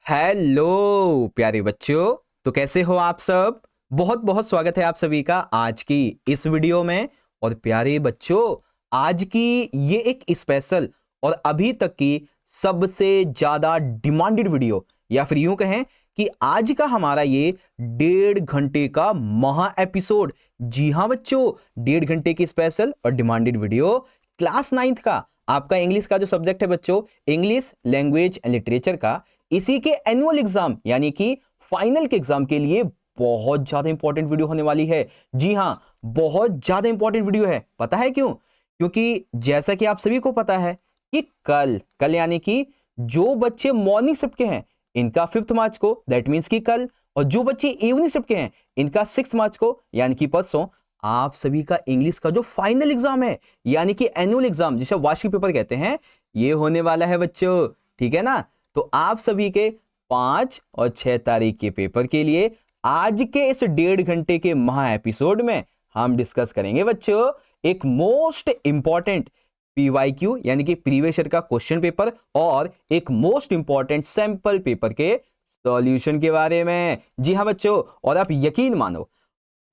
Hello प्यारे बच्चों। तो कैसे हो आप सब। बहुत बहुत स्वागत है आप सभी का आज की इस वीडियो में। और प्यारे बच्चों, आज की ये एक स्पेशल और अभी तक की सबसे ज्यादा डिमांडेड वीडियो, या फिर यूं कहें कि आज का हमारा ये 1.5 घंटे का महा एपिसोड। जी हाँ बच्चों, 1.5 घंटे की स्पेशल और डिमांडेड वीडियो क्लास 9th का आपका इंग्लिश का जो सब्जेक्ट है बच्चों, इंग्लिश लैंग्वेज एंड लिटरेचर का, इसी के एनुअल एग्जाम यानी कि फाइनल के एग्जाम के लिए बहुत ज्यादा इंपॉर्टेंट वीडियो होने वाली है। जी हां, बहुत ज्यादा इंपॉर्टेंट वीडियो है। पता है क्यों? क्योंकि जैसा कि आप सभी को पता है कि कल कल यानी कि जो बच्चे मॉर्निंग शिफ्ट के हैं इनका 5 मार्च को, दैट मीन्स कि कल, और जो बच्चे इवनिंग शिफ्ट के हैं इनका 6 मार्च को यानी कि परसों, आप सभी का इंग्लिश का जो फाइनल एग्जाम है यानी कि एनुअल एग्जाम, जिसे वार्षिक पेपर कहते हैं, ये होने वाला है बच्चों। ठीक है ना? तो आप सभी के 5 और 6 तारीख के पेपर के लिए आज के इस 1.5 घंटे के महा एपिसोड में हम डिस्कस करेंगे बच्चों एक मोस्ट इंपॉर्टेंट पीवाईक्यू यानी कि प्रीवियस ईयर का क्वेश्चन पेपर और एक मोस्ट इंपॉर्टेंट सैंपल पेपर के सॉल्यूशन के बारे में। जी हां बच्चों, और आप यकीन मानो,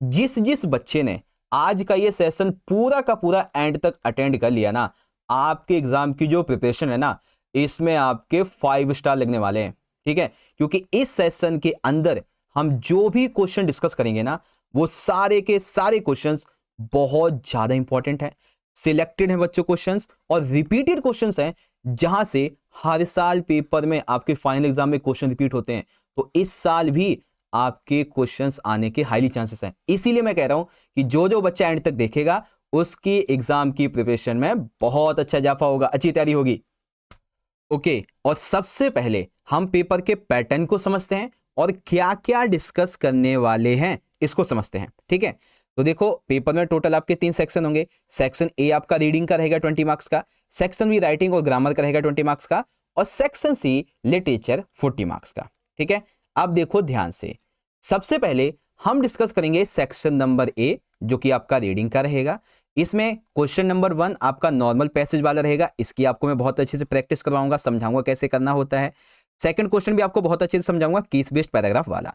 जिस जिस बच्चे ने आज का ये सेशन पूरा का पूरा एंड तक अटेंड कर लिया ना, आपके एग्जाम की जो प्रिपरेशन है ना, इसमें आपके 5 स्टार लगने वाले हैं। ठीक है? क्योंकि इस सेशन के अंदर हम जो भी क्वेश्चन डिस्कस करेंगे ना, वो सारे के सारे क्वेश्चंस बहुत ज्यादा इंपॉर्टेंट है, सिलेक्टेड है बच्चों क्वेश्चंस, और रिपीटेड क्वेश्चंस हैं, जहां से हर साल पेपर में आपके फाइनल एग्जाम में क्वेश्चन रिपीट होते हैं। तो इस साल भी आपके क्वेश्चंस आने के हाईली चांसेस हैं। इसीलिए मैं कह रहा हूं कि जो जो बच्चा एंड तक देखेगा उसकी एग्जाम की प्रिपरेशन में बहुत अच्छा इजाफा होगा, अच्छी तैयारी होगी। ओके, और सबसे पहले हम पेपर के पैटर्न को समझते हैं और क्या क्या डिस्कस करने वाले हैं इसको समझते हैं। ठीक है? तो देखो, पेपर में टोटल आपके 3 सेक्शन होंगे। सेक्शन ए आपका रीडिंग का रहेगा 20 मार्क्स का, सेक्शन बी राइटिंग और ग्रामर का रहेगा 20 मार्क्स का, और सेक्शन सी लिटरेचर 40 मार्क्स का। ठीक है? अब देखो ध्यान से, सबसे पहले हम डिस्कस करेंगे सेक्शन नंबर ए, जो कि आपका रीडिंग का रहेगा। इसमें क्वेश्चन नंबर 1 आपका नॉर्मल पैसेज वाला रहेगा। इसकी आपको मैं बहुत अच्छे से प्रैक्टिस करवाऊंगा, समझाऊंगा कैसे करना होता है। सेकंड क्वेश्चन भी आपको बहुत अच्छे से समझाऊंगा, केस बेस्ड पैराग्राफ वाला।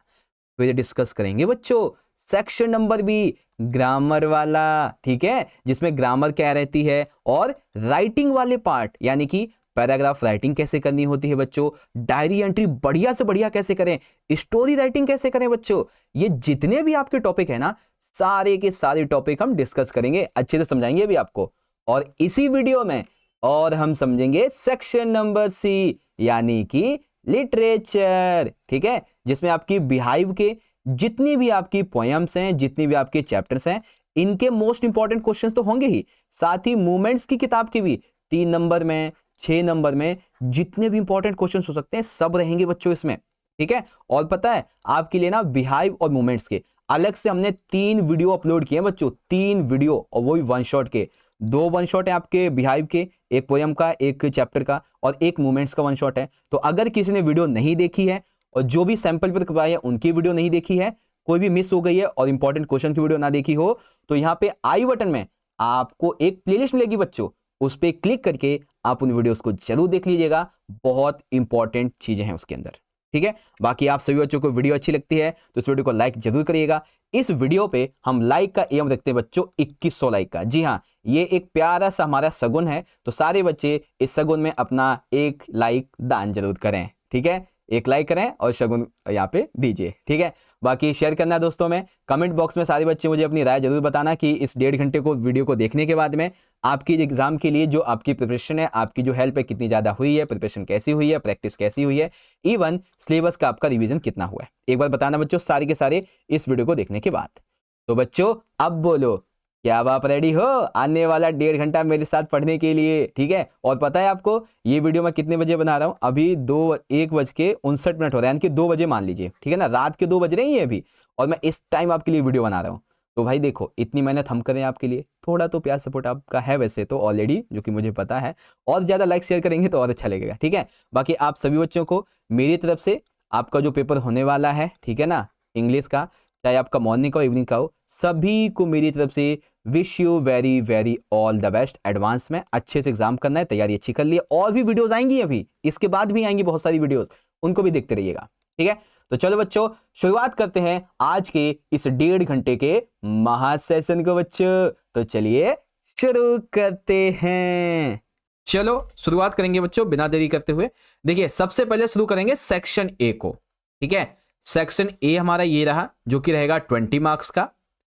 फिर डिस्कस करेंगे बच्चों सेक्शन नंबर बी, ग्रामर वाला। ठीक है? जिसमें ग्रामर क्या रहती है और राइटिंग वाले पार्ट, यानी कि पैराग्राफ राइटिंग कैसे करनी होती है बच्चों, डायरी एंट्री बढ़िया से बढ़िया कैसे करें, स्टोरी राइटिंग कैसे करें बच्चों, ये जितने भी आपके टॉपिक है ना, सारे के सारे टॉपिक हम डिस्कस करेंगे, अच्छे से समझाएंगे भी आपको। और इसी वीडियो में और हम समझेंगे सेक्शन नंबर सी, यानी कि लिटरेचर। ठीक है? जिसमें आपकी बिहाइव के जितनी भी आपकी पोएम्स हैं, जितनी भी आपके चैप्टर्स हैं, इनके मोस्ट इंपॉर्टेंट क्वेश्चंस तो होंगे ही, साथ ही मूवमेंट्स की किताब के भी 3 नंबर में, 6 नंबर में जितने भी इंपॉर्टेंट क्वेश्चंस हो सकते हैं सब रहेंगे बच्चों इसमें। ठीक है? और पता है आपके लिए ना, बिहाइव और मूवमेंट्स के अलग से हमने 3 वीडियो अपलोड किए हैं बच्चों, 3 वीडियो, और वो भी 1 शॉट के। 2 1 शॉट है आपके बिहाइव के, एक पोयम का, एक चैप्टर का, और एक मूवमेंट्स का 1 शॉट है। तो अगर किसी ने वीडियो नहीं देखी है और जो भी सैंपल पेपर करवाए हैं उनकी वीडियो नहीं देखी है, कोई भी मिस हो गई है और इंपॉर्टेंट क्वेश्चन की वीडियो ना देखी हो, तो यहाँ पे आई बटन में आपको एक प्लेलिस्ट मिलेगी बच्चों, उस पर क्लिक करके आप उन वीडियोस को जरूर देख लीजिएगा, बहुत इंपॉर्टेंट चीजें हैं उसके अंदर। ठीक है? बाकी आप सभी बच्चों को वीडियो अच्छी लगती है तो इस वीडियो को लाइक जरूर करिएगा। इस वीडियो पे हम लाइक का एम रखते हैं बच्चों 2100 लाइक का। जी हाँ, ये एक प्यारा सा हमारा सगुन है, तो सारे बच्चे इस सगुन में अपना एक लाइक दान जरूर करें। ठीक है? एक लाइक करें और शगुन यहाँ पे दीजिए। ठीक है? बाकी शेयर करना है दोस्तों में, कमेंट बॉक्स में सारे बच्चे मुझे अपनी राय जरूर बताना कि इस 1.5 घंटे को वीडियो को देखने के बाद में आपकी एग्जाम के लिए जो आपकी प्रिपरेशन है, आपकी जो हेल्प है, कितनी ज्यादा हुई है, प्रिपरेशन कैसी हुई है, प्रैक्टिस कैसी हुई है, इवन सिलेबस का आपका रिवीजन कितना हुआ है, एक बार बताना बच्चों सारे के सारे इस वीडियो को देखने के बाद। तो बच्चों अब बोलो, क्या आप रेडी हो आने वाला 1.5 घंटा मेरे साथ पढ़ने के लिए? ठीक है? और पता है आपको ये वीडियो मैं कितने बजे बना रहा हूं? अभी 1:59 हो रहा है, यानी कि 2 बजे मान लीजिए। ठीक है ना? रात के 2 बज रहे हैं अभी, और मैं इस टाइम आपके लिए वीडियो बना रहा हूं। तो भाई देखो, इतनी मेहनत हम करें आपके लिए, थोड़ा तो प्यार सपोर्ट आपका है वैसे तो ऑलरेडी, जो कि मुझे पता है, और ज्यादा लाइक शेयर करेंगे तो और अच्छा लगेगा। ठीक है? बाकी आप सभी बच्चों को मेरी तरफ से आपका जो पेपर होने वाला है, ठीक है ना, इंग्लिश का, चाहे आपका मॉर्निंग का इवनिंग का हो, सभी को मेरी तरफ से wish you very very all the best. Advance में अच्छे से एग्जाम करना है, तैयारी अच्छी कर लिए, और भी वीडियोस आएंगी, अभी इसके बाद भी आएंगी बहुत सारी वीडियोस, उनको भी देखते रहिएगा। ठीक है, तो चलो बच्चों शुरुआत करते हैं आज के इस 1.5 घंटे के महासेशन को बच्चों। तो चलिए शुरू करते हैं। चलो शुरुआत करेंगे बच्चों बिना देरी करते हुए। देखिए सबसे पहले शुरू करेंगे सेक्शन ए को। ठीक है, सेक्शन ए हमारा ये रहा जो कि रहेगा 20 मार्क्स का।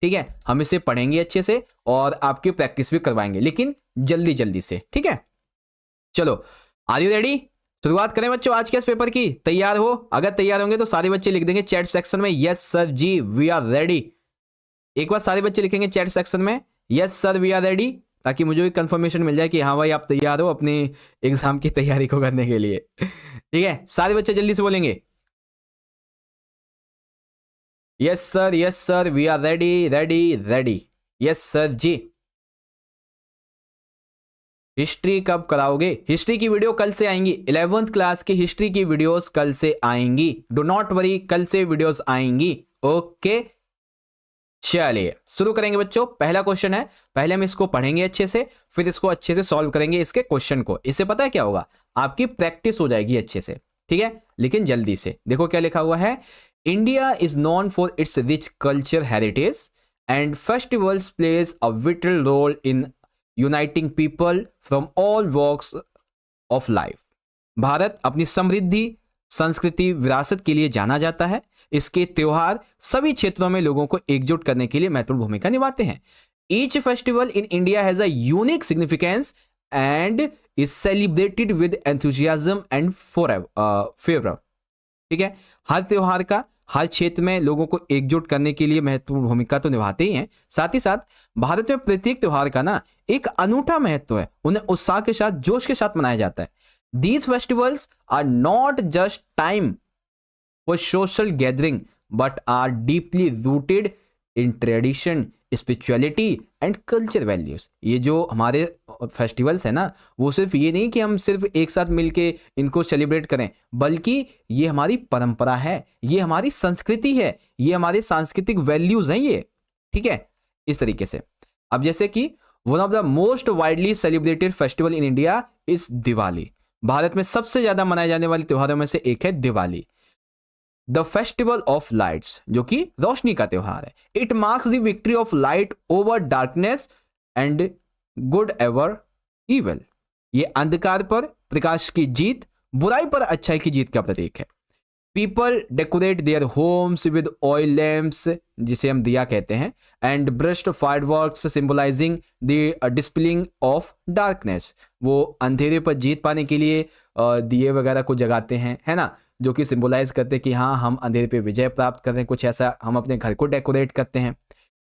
ठीक है, हम इसे पढ़ेंगे अच्छे से और आपकी प्रैक्टिस भी करवाएंगे, लेकिन जल्दी जल्दी से। ठीक है, चलो आर यू रेडी? शुरुआत करें बच्चों आज के इस पेपर की। तैयार हो? अगर तैयार होंगे तो सारे बच्चे लिख देंगे चैट सेक्शन में यस सर जी वी आर रेडी। एक बार सारे बच्चे लिखेंगे चैट सेक्शन में yes sir we are ready, ताकि मुझे भी कंफर्मेशन मिल जाए कि हाँ भाई आप तैयार हो अपनी एग्जाम की तैयारी को करने के लिए। ठीक है, सारे बच्चे जल्दी से बोलेंगे yes sir we are ready ready ready. Yes sir जी। हिस्ट्री कब कराओगे? हिस्ट्री की वीडियो कल से आएंगी। 11th क्लास की हिस्ट्री की वीडियोस कल से आएंगी। डू नॉट वरी, कल से वीडियोस आएंगी। ओके चलिए शुरू करेंगे बच्चों। पहला क्वेश्चन है, पहले हम इसको पढ़ेंगे अच्छे से, फिर इसको अच्छे से सॉल्व करेंगे इसके क्वेश्चन को। इससे पता है क्या होगा, आपकी प्रैक्टिस हो जाएगी अच्छे से। ठीक है, लेकिन जल्दी से देखो क्या लिखा हुआ है। India is known for its rich culture heritage and festivals plays a vital role in uniting people from all walks of life. Bharat अपनी समृद्धि संस्कृति विरासत के लिए जाना जाता है। इसके त्योहार सभी क्षेत्रों में लोगों को एकजुट करने के लिए महत्वपूर्ण भूमिका निभाते हैं। Each festival in India has a unique significance and is celebrated with enthusiasm and favour. ठीक है, हर त्योहार का हर क्षेत्र में लोगों को एकजुट करने के लिए महत्वपूर्ण भूमिका तो निभाते ही हैं, साथ ही साथ भारत में प्रत्येक त्योहार का ना एक अनूठा महत्व है। उन्हें उत्साह के साथ जोश के साथ मनाया जाता है। These festivals are not just time for social gathering but are deeply rooted in tradition, spirituality and culture values। ये जो हमारे फेस्टिवल्स है ना, वो सिर्फ ये नहीं कि हम सिर्फ एक साथ मिलके इनको सेलिब्रेट करें, बल्कि ये हमारी परंपरा है, ये हमारी संस्कृति है, ये हमारे सांस्कृतिक वैल्यूज हैं ये। ठीक है, इस तरीके से। अब जैसे कि one of the most widely celebrated festival in India is Diwali. Bharat में सबसे ज्यादा मनाए जाने वाले त्योहारों में से एक है Diwali, the festival of lights, जो कि रोशनी का त्योहार है। It marks the victory of light over darkness and good ever evil. ये अंधकार पर प्रकाश की जीत, बुराई पर अच्छाई की जीत का प्रतीक है। People decorate their homes with oil lamps, जिसे हम दिया कहते हैं, and brushed fireworks symbolising the dispelling of darkness. वो अंधेरे पर जीत पाने के लिए दिए वगैरह को जगाते हैं, है ना, जो कि सिंबलाइज करते हैं कि हाँ हम अंधेरे पे विजय प्राप्त कर रहे हैं, कुछ ऐसा हम अपने घर को डेकोरेट करते हैं।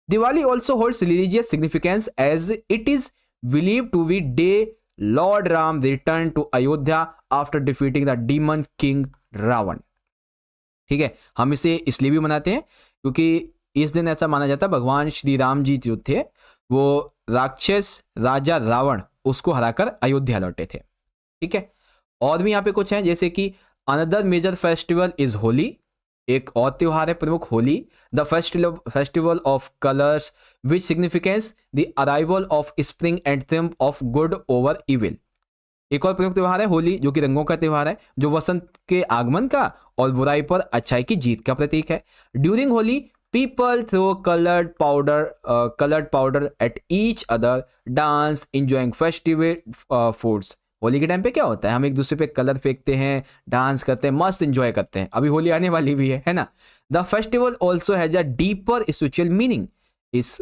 Diwali also holds religious significance as it is believe to be day lord Ram return to Ayodhya after defeating the demon king Ravana. ठीक है, हम इसे इसलिए भी मनाते हैं क्योंकि इस दिन ऐसा माना जाता है भगवान श्री राम जी जो थे वो राक्षस राजा रावण उसको हराकर अयोध्या लौटे थे। ठीक है, और भी यहाँ पे कुछ है, जैसे कि another major festival is Holi, एक और त्योहार है प्रमुख Holi, the festival of colours which significance the arrival of spring and triumph of good over evil. एक और प्रमुख त्योहार है होली, जो कि रंगों का त्योहार है, जो वसंत के आगमन का और बुराई पर अच्छाई की जीत का प्रतीक है। During Holi people throw coloured powder at each other, dance, enjoying festival foods. Holi के टाइम पे क्या होता है, हम एक दूसरे पे कलर फेंकते हैं, डांस करते हैं, मस्त एंजॉय करते हैं। अभी होली आने वाली भी है ना। The festival also has a deeper spiritual meaning. इस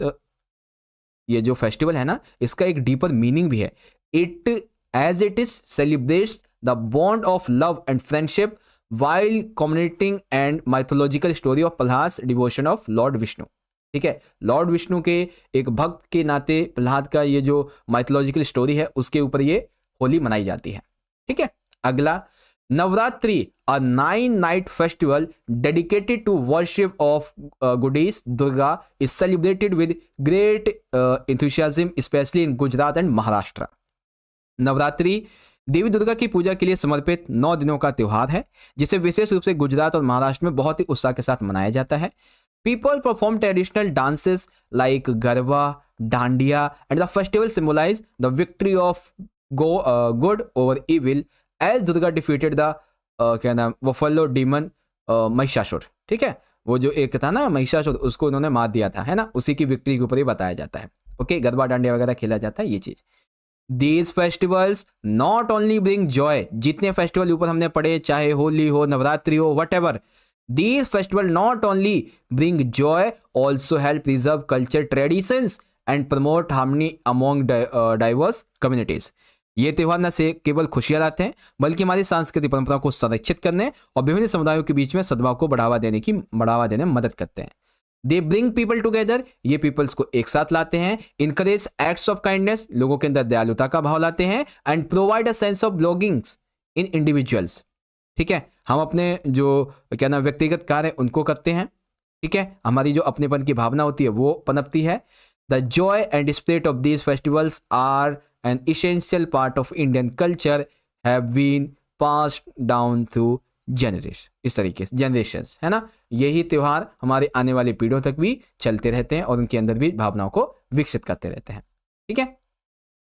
ये जो फेस्टिवल है ना, इसका एक डीपर मीनिंग भी है। It as it is celebrates the bond of love and friendship while commemorating and mythological story of Prahlad devotion of Lord Vishnu। ठीक है, लॉर्ड विष्णु के एक भक्त के नाते प्रहलाद का ये जो माइथोलॉजिकल स्टोरी है उसके ऊपर ये होली मनाई जाती है। ठीक है, अगला Navratri, a 9-night festival dedicated to worship of goddess Durga is celebrated with great enthusiasm especially in Gujarat and Maharashtra। Navratri देवी दुर्गा की पूजा के लिए समर्पित 9 दिनों का त्योहार है, जिसे विशेष रूप से गुजरात और महाराष्ट्र में बहुत ही उत्साह के साथ मनाया जाता है। People perform traditional dances like Garba, Dandiya and the festival symbolise the victory of good over evil as Durga defeated the क्या नाम, वफलो डीमन महिषासुर, ठीक है, वो जो एक था ना महिषासुर, उसको उन्होंने मार दिया था, है ना, उसी की विक्ट्री के ऊपर ही बताया जाता है। ओके, गरबा डांडिया वगैरह खेला जाता है, ये चीज। These festivals not only bring Joy, जितने फेस्टिवल ऊपर हमने पढ़े, चाहे होली हो, नवरात्रि हो, what ever, these festival not only bring Joy, also help preserve culture traditions and promote harmony among diverse communities. ये त्यौहार न से केवल खुशियां लाते हैं, बल्कि हमारी सांस्कृतिक परंपरा को संरक्षित करने और विभिन्न समुदायों के बीच में सद्भाव को बढ़ावा देने में मदद करते हैं। दे ब्रिंग पीपल टुगेदर, ये पीपल्स को एक साथ लाते हैं। इनकरेज एक्ट्स ऑफ काइंडनेस, लोगों के अंदर दयालुता का भाव लाते हैं। And provide a sense of belongings in individuals, ठीक है, हम अपने जो क्या नाम व्यक्तिगत कार्य उनको करते हैं, ठीक है, हमारी जो अपनेपन की भावना होती है वो पनपती है। The joy and spirit of these festivals are an essential part of Indian culture, have been passed down through generation, इस तरीके से जनरेशंस, है ना, यही त्यौहार हमारे आने वाली पीढ़ियों तक भी चलते रहते हैं और उनके अंदर भी भावनाओं को विकसित करते रहते हैं, ठीक है।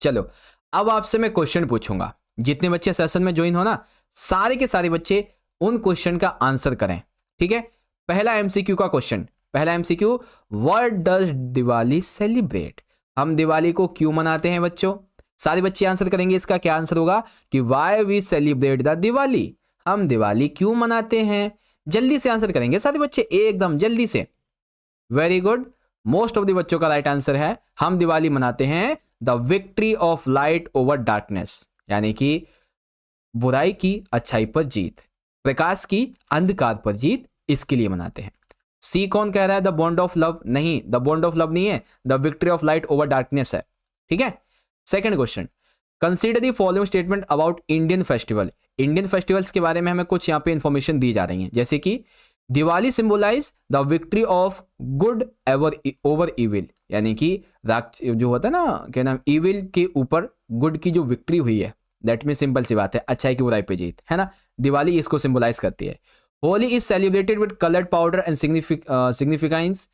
चलो, अब आपसे मैं क्वेश्चन पूछूंगा, जितने बच्चे सेशन में ज्वाइन हो ना, सारे के सारे बच्चे उन क्वेश्चन का आंसर करें, ठीक है। पहला एमसीक्यू का क्वेश्चन, पहला MCQ, what does Diwali celebrate, हम दिवाली को क्यों मनाते हैं बच्चों? सारे बच्चे आंसर करेंगे, इसका क्या आंसर होगा कि why we celebrate the Diwali, हम दिवाली क्यों मनाते हैं। जल्दी से आंसर करेंगे सारे बच्चे, एकदम जल्दी से। Very good, most of the बच्चों का राइट आंसर है, हम दिवाली मनाते हैं the victory of light over darkness, यानी कि बुराई की अच्छाई पर जीत, प्रकाश की अंधकार पर जीत, इसके लिए मनाते हैं। सी कौन कह रहा है द बॉन्ड ऑफ लव, नहीं, द बॉन्ड ऑफ लव नहीं है, the victory of light over darkness है, ठीक है। Second question, consider the following statement about Indian festival, Indian festivals के बारे में हमें कुछ यहाँ पे इंफॉर्मेशन दी जा रही है, जैसे कि Diwali symbolise the victory of good over evil, यानी कि जो होता है ना क्या नाम, इविल के ऊपर गुड की जो विक्ट्री हुई है, दैट में सिंपल सी बात है, अच्छाई की बुराई पे जीत, है ना, दिवाली इसको सिंबलाइज करती है। Holi is celebrated with coloured powder and significance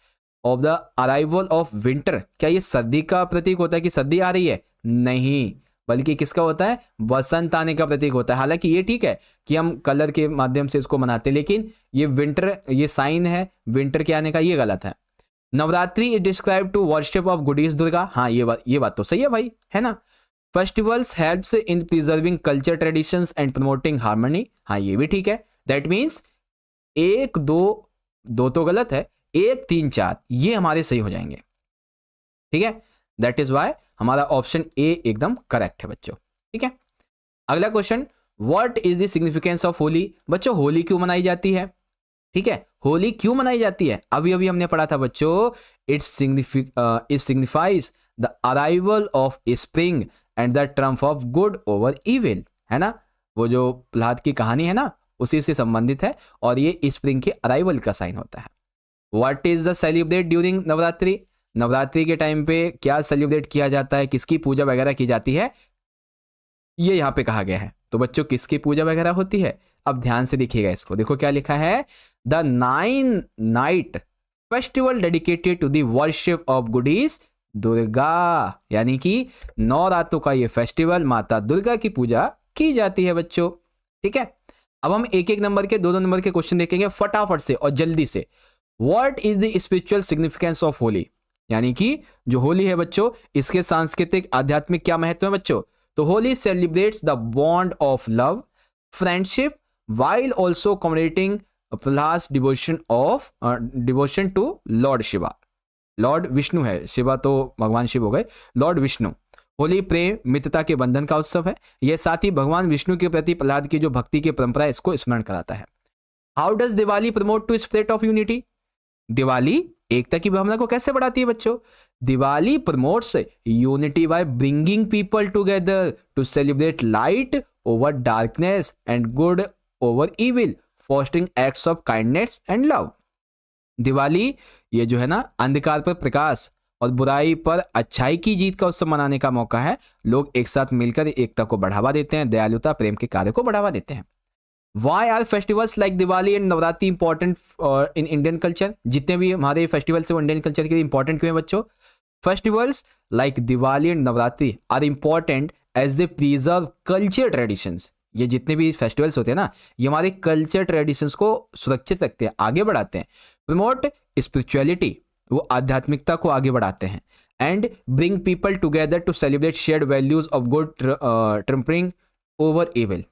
of the arrival of winter, क्या ये सर्दी का प्रतीक होता है कि सर्दी आ रही है? नहीं, बल्कि किसका होता है, वसंत आने का प्रतीक होता है। हालांकि ये ठीक है कि हम कलर के माध्यम से इसको मनाते हैं, लेकिन ये विंटर, ये साइन है विंटर के आने का, ये गलत है। Navratri is describe to worship of goddess Durga, हाँ ये बात तो सही है भाई, है ना। Festivals helps in preserving culture traditions and promoting harmony, हाँ ये भी ठीक है। दैट मीन्स 1 2 तो गलत है, 1 3 4 ये हमारे सही हो जाएंगे, ठीक है। दैट इज वाई हमारा ऑप्शन ए एकदम करेक्ट है बच्चों, ठीक है। अगला question, what is the significance of Holi, बच्चों होली क्यों मनाई जाती है, ठीक है, होली क्यों मनाई जाती है? अभी हमने पढ़ा था बच्चों, it signifies the arrival of spring and the triumph of good over evil, है ना, वो जो प्रहलाद की कहानी है ना, उसी से संबंधित है और ये स्प्रिंग के अराइवल का साइन होता है। What is the celebrate during Navratri, Navratri के टाइम पे क्या सेलिब्रेट किया जाता है, किसकी पूजा वगैरह की जाती है, ये यहाँ पे कहा गया है। तो बच्चों किसकी पूजा वगैरह होती है, अब ध्यान से देखिएगा इसको, देखो क्या लिखा है, the 9 night festival dedicated to the worship of goddess Durga, यानी कि 9 रातों का ये फेस्टिवल माता दुर्गा की पूजा की जाती है बच्चों, ठीक है। अब हम एक नंबर के 2 नंबर के क्वेश्चन देखेंगे फटाफट से और जल्दी से। What is the spiritual significance of Holi, यानी कि जो होली है बच्चों, इसके सांस्कृतिक आध्यात्मिक क्या महत्व है बच्चों? तो Holi celebrates the bond of love friendship while also commemorating Prahlad devotion to lord Shiva, lord Vishnu है, शिवा तो भगवान शिव हो गए, लॉर्ड विष्णु। होली प्रेम मित्रता के बंधन का उत्सव है, यह साथ ही भगवान विष्णु के प्रति प्रहलाद की जो भक्ति की परंपरा है इसको स्मरण कराता है। How does Diwali promote to spirit of unity, Diwali एकता की भावना को कैसे बढ़ाती है बच्चों? Diwali promotes unity by bringing people together to celebrate light over darkness and good over evil, fostering acts of kindness and love. Diwali ये जो है ना, अंधकार पर प्रकाश और बुराई पर अच्छाई की जीत का उत्सव मनाने का मौका है। लोग एक साथ मिलकर एकता को बढ़ावा देते हैं, दयालुता प्रेम के कार्य को बढ़ावा देते हैं। Why are festivals like Diwali and Navratri important in Indian culture, जितने भी हमारे फेस्टिवल्स हैं वो इंडियन कल्चर के लिए इंपॉर्टेंट क्यों है बच्चों? Festivals like Diwali and Navratri are important as they preserve culture traditions, ये जितने भी फेस्टिवल्स होते हैं ना, ये हमारे कल्चर ट्रेडिशंस को सुरक्षित रखते हैं, आगे बढ़ाते हैं। प्रमोट स्पिरिचुअलिटी, वो आध्यात्मिकता को आगे बढ़ाते हैं। And bring people together to celebrate shared values of good triumphing over evil.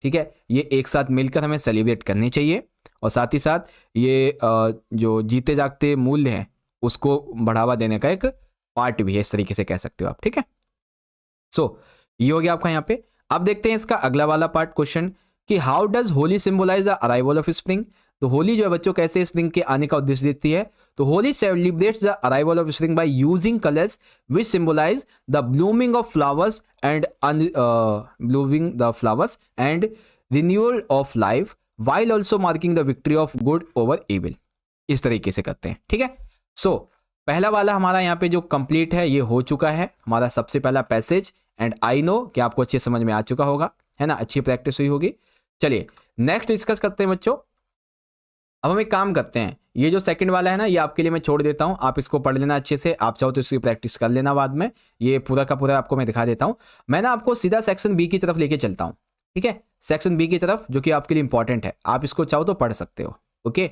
ठीक है, ये एक साथ मिलकर हमें सेलिब्रेट करनी चाहिए, और साथ ही साथ ये जो जीते जागते मूल्य हैं उसको बढ़ावा देने का एक पार्ट भी है, इस तरीके से कह सकते हो आप। ठीक है, सो ये हो गया आपका यहाँ पे। अब देखते हैं इसका अगला वाला पार्ट क्वेश्चन कि how does Holi symbolise the arrival of spring. तो होली जो है बच्चों कैसे स्प्रिंग के आने का उद्देश्य देती है। तो Holi celebrates the arrival of spring by using colours which symbolise the blooming of flowers and blooming the flowers and renewal of life while also marking the victory of good over evil। इस तरीके से करते हैं। ठीक है, सो पहला वाला हमारा यहाँ पे जो कंप्लीट है ये हो चुका है, हमारा सबसे पहला पैसेज। एंड आई नो कि आपको अच्छे समझ में आ चुका होगा, है ना, अच्छी प्रैक्टिस हुई होगी। चलिए नेक्स्ट डिस्कस करते हैं बच्चों। अब हम एक काम करते हैं, ये जो सेकंड वाला है ना, ये आपके लिए मैं छोड़ देता हूँ, आप इसको पढ़ लेना अच्छे से, आप चाहो तो इसकी प्रैक्टिस कर लेना बाद में। ये पूरा का पूरा आपको मैं दिखा देता हूँ। मैं ना आपको सीधा सेक्शन बी की तरफ लेके चलता हूँ। ठीक है, सेक्शन बी की तरफ, जो कि आपके लिए इंपॉर्टेंट है, आप इसको चाहो तो पढ़ सकते हो। ओके,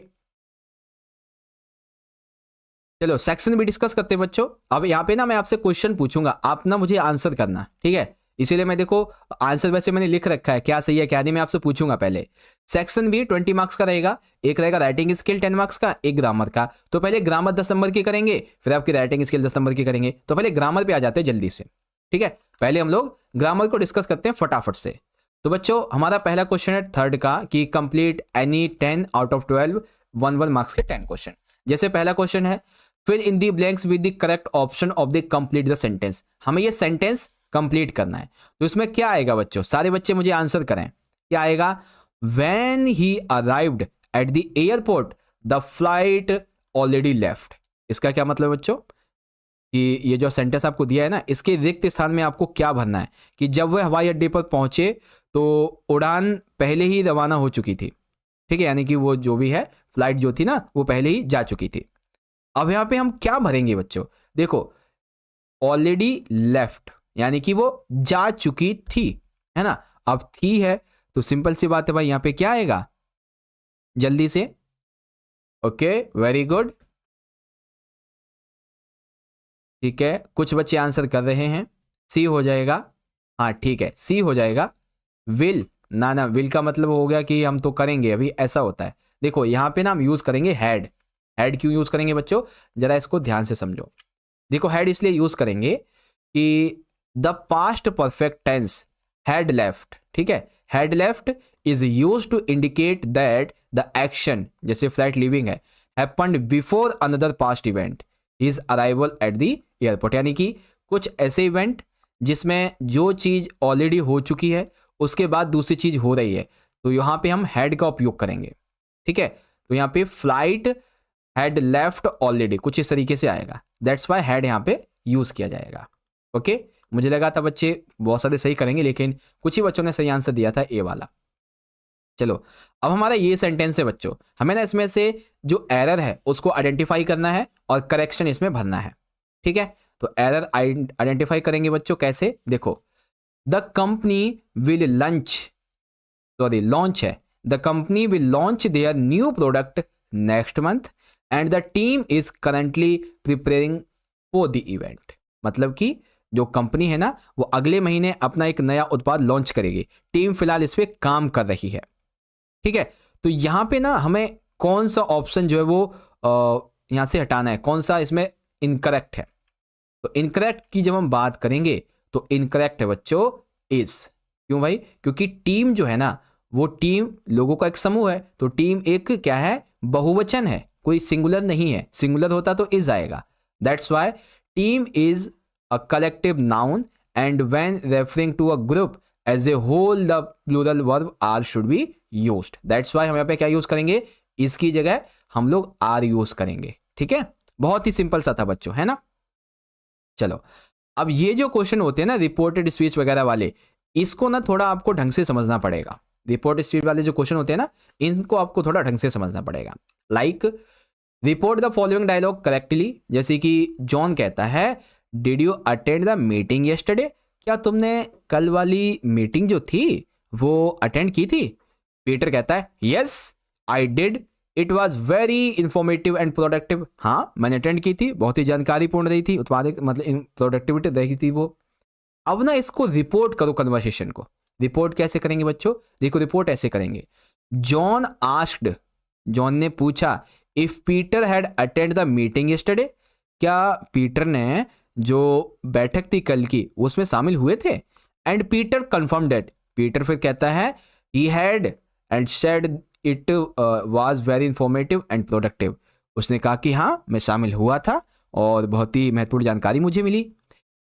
चलो सेक्शन बी डिस्कस करते हैं बच्चों। अब यहाँ पे ना मैं आपसे क्वेश्चन पूछूंगा, आप ना मुझे आंसर करना। ठीक है, इसीलिए मैं देखो आंसर वैसे मैंने लिख रखा है, क्या सही है क्या नहीं, मैं आपसे पूछूंगा पहले। सेक्शन बी 20 मार्क्स का रहेगा, एक रहेगा राइटिंग स्किल 10 मार्क्स का, एक ग्रामर का। तो पहले ग्रामर 10 नंबर की करेंगे, फिर आपकी राइटिंग स्किल 10 नंबर की करेंगे। तो पहले ग्रामर पे आ जाते हैं जल्दी से। ठीक है, पहले हम लोग ग्रामर को डिस्कस करते हैं फटाफट से। तो बच्चों हमारा पहला क्वेश्चन है थर्ड का कि complete any 10 out of 12 1 marks के 10 क्वेश्चन। जैसे पहला क्वेश्चन है fill in the blanks with the correct option of the complete the sentence. हमें ये सेंटेंस कंप्लीट करना है। तो इसमें क्या आएगा बच्चों, सारे बच्चे मुझे आंसर करें, क्या आएगा। When he arrived at the airport the flight already left. इसका क्या मतलब बच्चों कि ये जो सेंटेंस आपको दिया है ना, इसके रिक्त स्थान में आपको क्या भरना है कि जब वह हवाई अड्डे पर पहुंचे तो उड़ान पहले ही रवाना हो चुकी थी। ठीक है, यानी कि वो जो भी है फ्लाइट जो थी ना वो पहले ही जा चुकी थी। अब यहाँ पे हम क्या भरेंगे बच्चों, देखो ऑलरेडी लेफ्ट यानी कि वो जा चुकी थी, है ना। अब थी है तो सिंपल सी बात है भाई, यहाँ पे क्या आएगा जल्दी से। ओके वेरी गुड, ठीक है, कुछ बच्चे आंसर कर रहे हैं, सी हो जाएगा। हाँ ठीक है, सी हो जाएगा। विल ना, विल का मतलब हो गया कि हम तो करेंगे, अभी ऐसा होता है। देखो यहाँ पे ना हम यूज करेंगे हैड। हैड क्यों यूज करेंगे बच्चों, जरा इसको ध्यान से समझो। देखो हैड इसलिए यूज करेंगे कि the past perfect tense had left, ठीक है, had left is use to indicate that the action, जैसे फ्लाइट लीविंग है, happened before another past event his arrival at the airport. यानी कि कुछ ऐसे इवेंट जिसमें जो चीज ऑलरेडी हो चुकी है उसके बाद दूसरी चीज हो रही है, तो यहाँ पे हम हैड का उपयोग करेंगे। ठीक है, तो यहाँ पे फ्लाइट हैड लेफ्ट ऑलरेडी कुछ इस तरीके से आएगा, दैट्स वाई हैड यहाँ पे यूज किया जाएगा। ओके, मुझे लगा था बच्चे बहुत सारे सही करेंगे, लेकिन कुछ ही बच्चों ने सही आंसर दिया था ए वाला। चलो अब हमारा ये सेंटेंस है बच्चों, हमें ना इसमें से जो एरर है उसको आइडेंटिफाई करना है और करेक्शन इसमें भरना है। ठीक है, तो एरर आइडेंटिफाई करेंगे बच्चों कैसे, देखो द कंपनी विल लॉन्च है, the company will launch their new product next month and the team is currently preparing for the event. मतलब कि जो कंपनी है ना वो अगले महीने अपना एक नया उत्पाद लॉन्च करेगी, टीम फिलहाल इस पे काम कर रही है। ठीक है, तो यहाँ पे ना हमें कौन सा ऑप्शन जो है वो यहाँ से हटाना है, कौन सा इसमें इनकरेक्ट है। तो इनकरेक्ट की जब हम बात करेंगे तो इनकरेक्ट है बच्चों इज। क्यों भाई, क्योंकि टीम जो है ना वो टीम लोगों का एक समूह है, तो टीम एक क्या है बहुवचन है, कोई सिंगुलर नहीं है, सिंगुलर होता तो इज आएगा। That's why team is a collective noun and when referring to a group as a whole the plural verb are should be used. That's why हम यहाँ पे क्या यूज करेंगे, इसकी जगह हम लोग आर यूज करेंगे। ठीक है, बहुत ही सिंपल सा था बच्चों, है ना। चलो अब ये जो क्वेश्चन होते हैं ना रिपोर्टेड स्पीच वगैरह वाले, इसको ना थोड़ा आपको ढंग से समझना पड़ेगा। रिपोर्टेड स्पीच वाले जो क्वेश्चन होते हैं ना इनको आपको थोड़ा ढंग से समझना पड़ेगा। Like report the following dialogue correctly, जैसे कि जॉन कहता है did you attend the meeting yesterday, क्या तुमने कल वाली मीटिंग जो थी वो अटेंड की थी? पीटर कहता है yes I did, it was very informative and productive. हाँ मैंने अटेंड की थी, बहुत ही जानकारीपूर्ण रही थी, उत्पादक मतलब प्रोडक्टिविटी रही थी वो। अब ना इसको रिपोर्ट करो, कन्वर्सेशन को। रिपोर्ट कैसे करेंगे बच्चों? देखो रिपोर्ट ऐसे करेंगे, जॉन आस्क्ड, जॉन ने पूछा, if Peter had attend the meeting yesterday, क्या पीटर ने जो बैठक थी कल की उसमें शामिल हुए थे? And Peter confirm that, Peter फिर कहता है he had and said it was very informative and productive, उसने कहा कि हाँ मैं शामिल हुआ था और बहुत ही महत्वपूर्ण जानकारी मुझे मिली।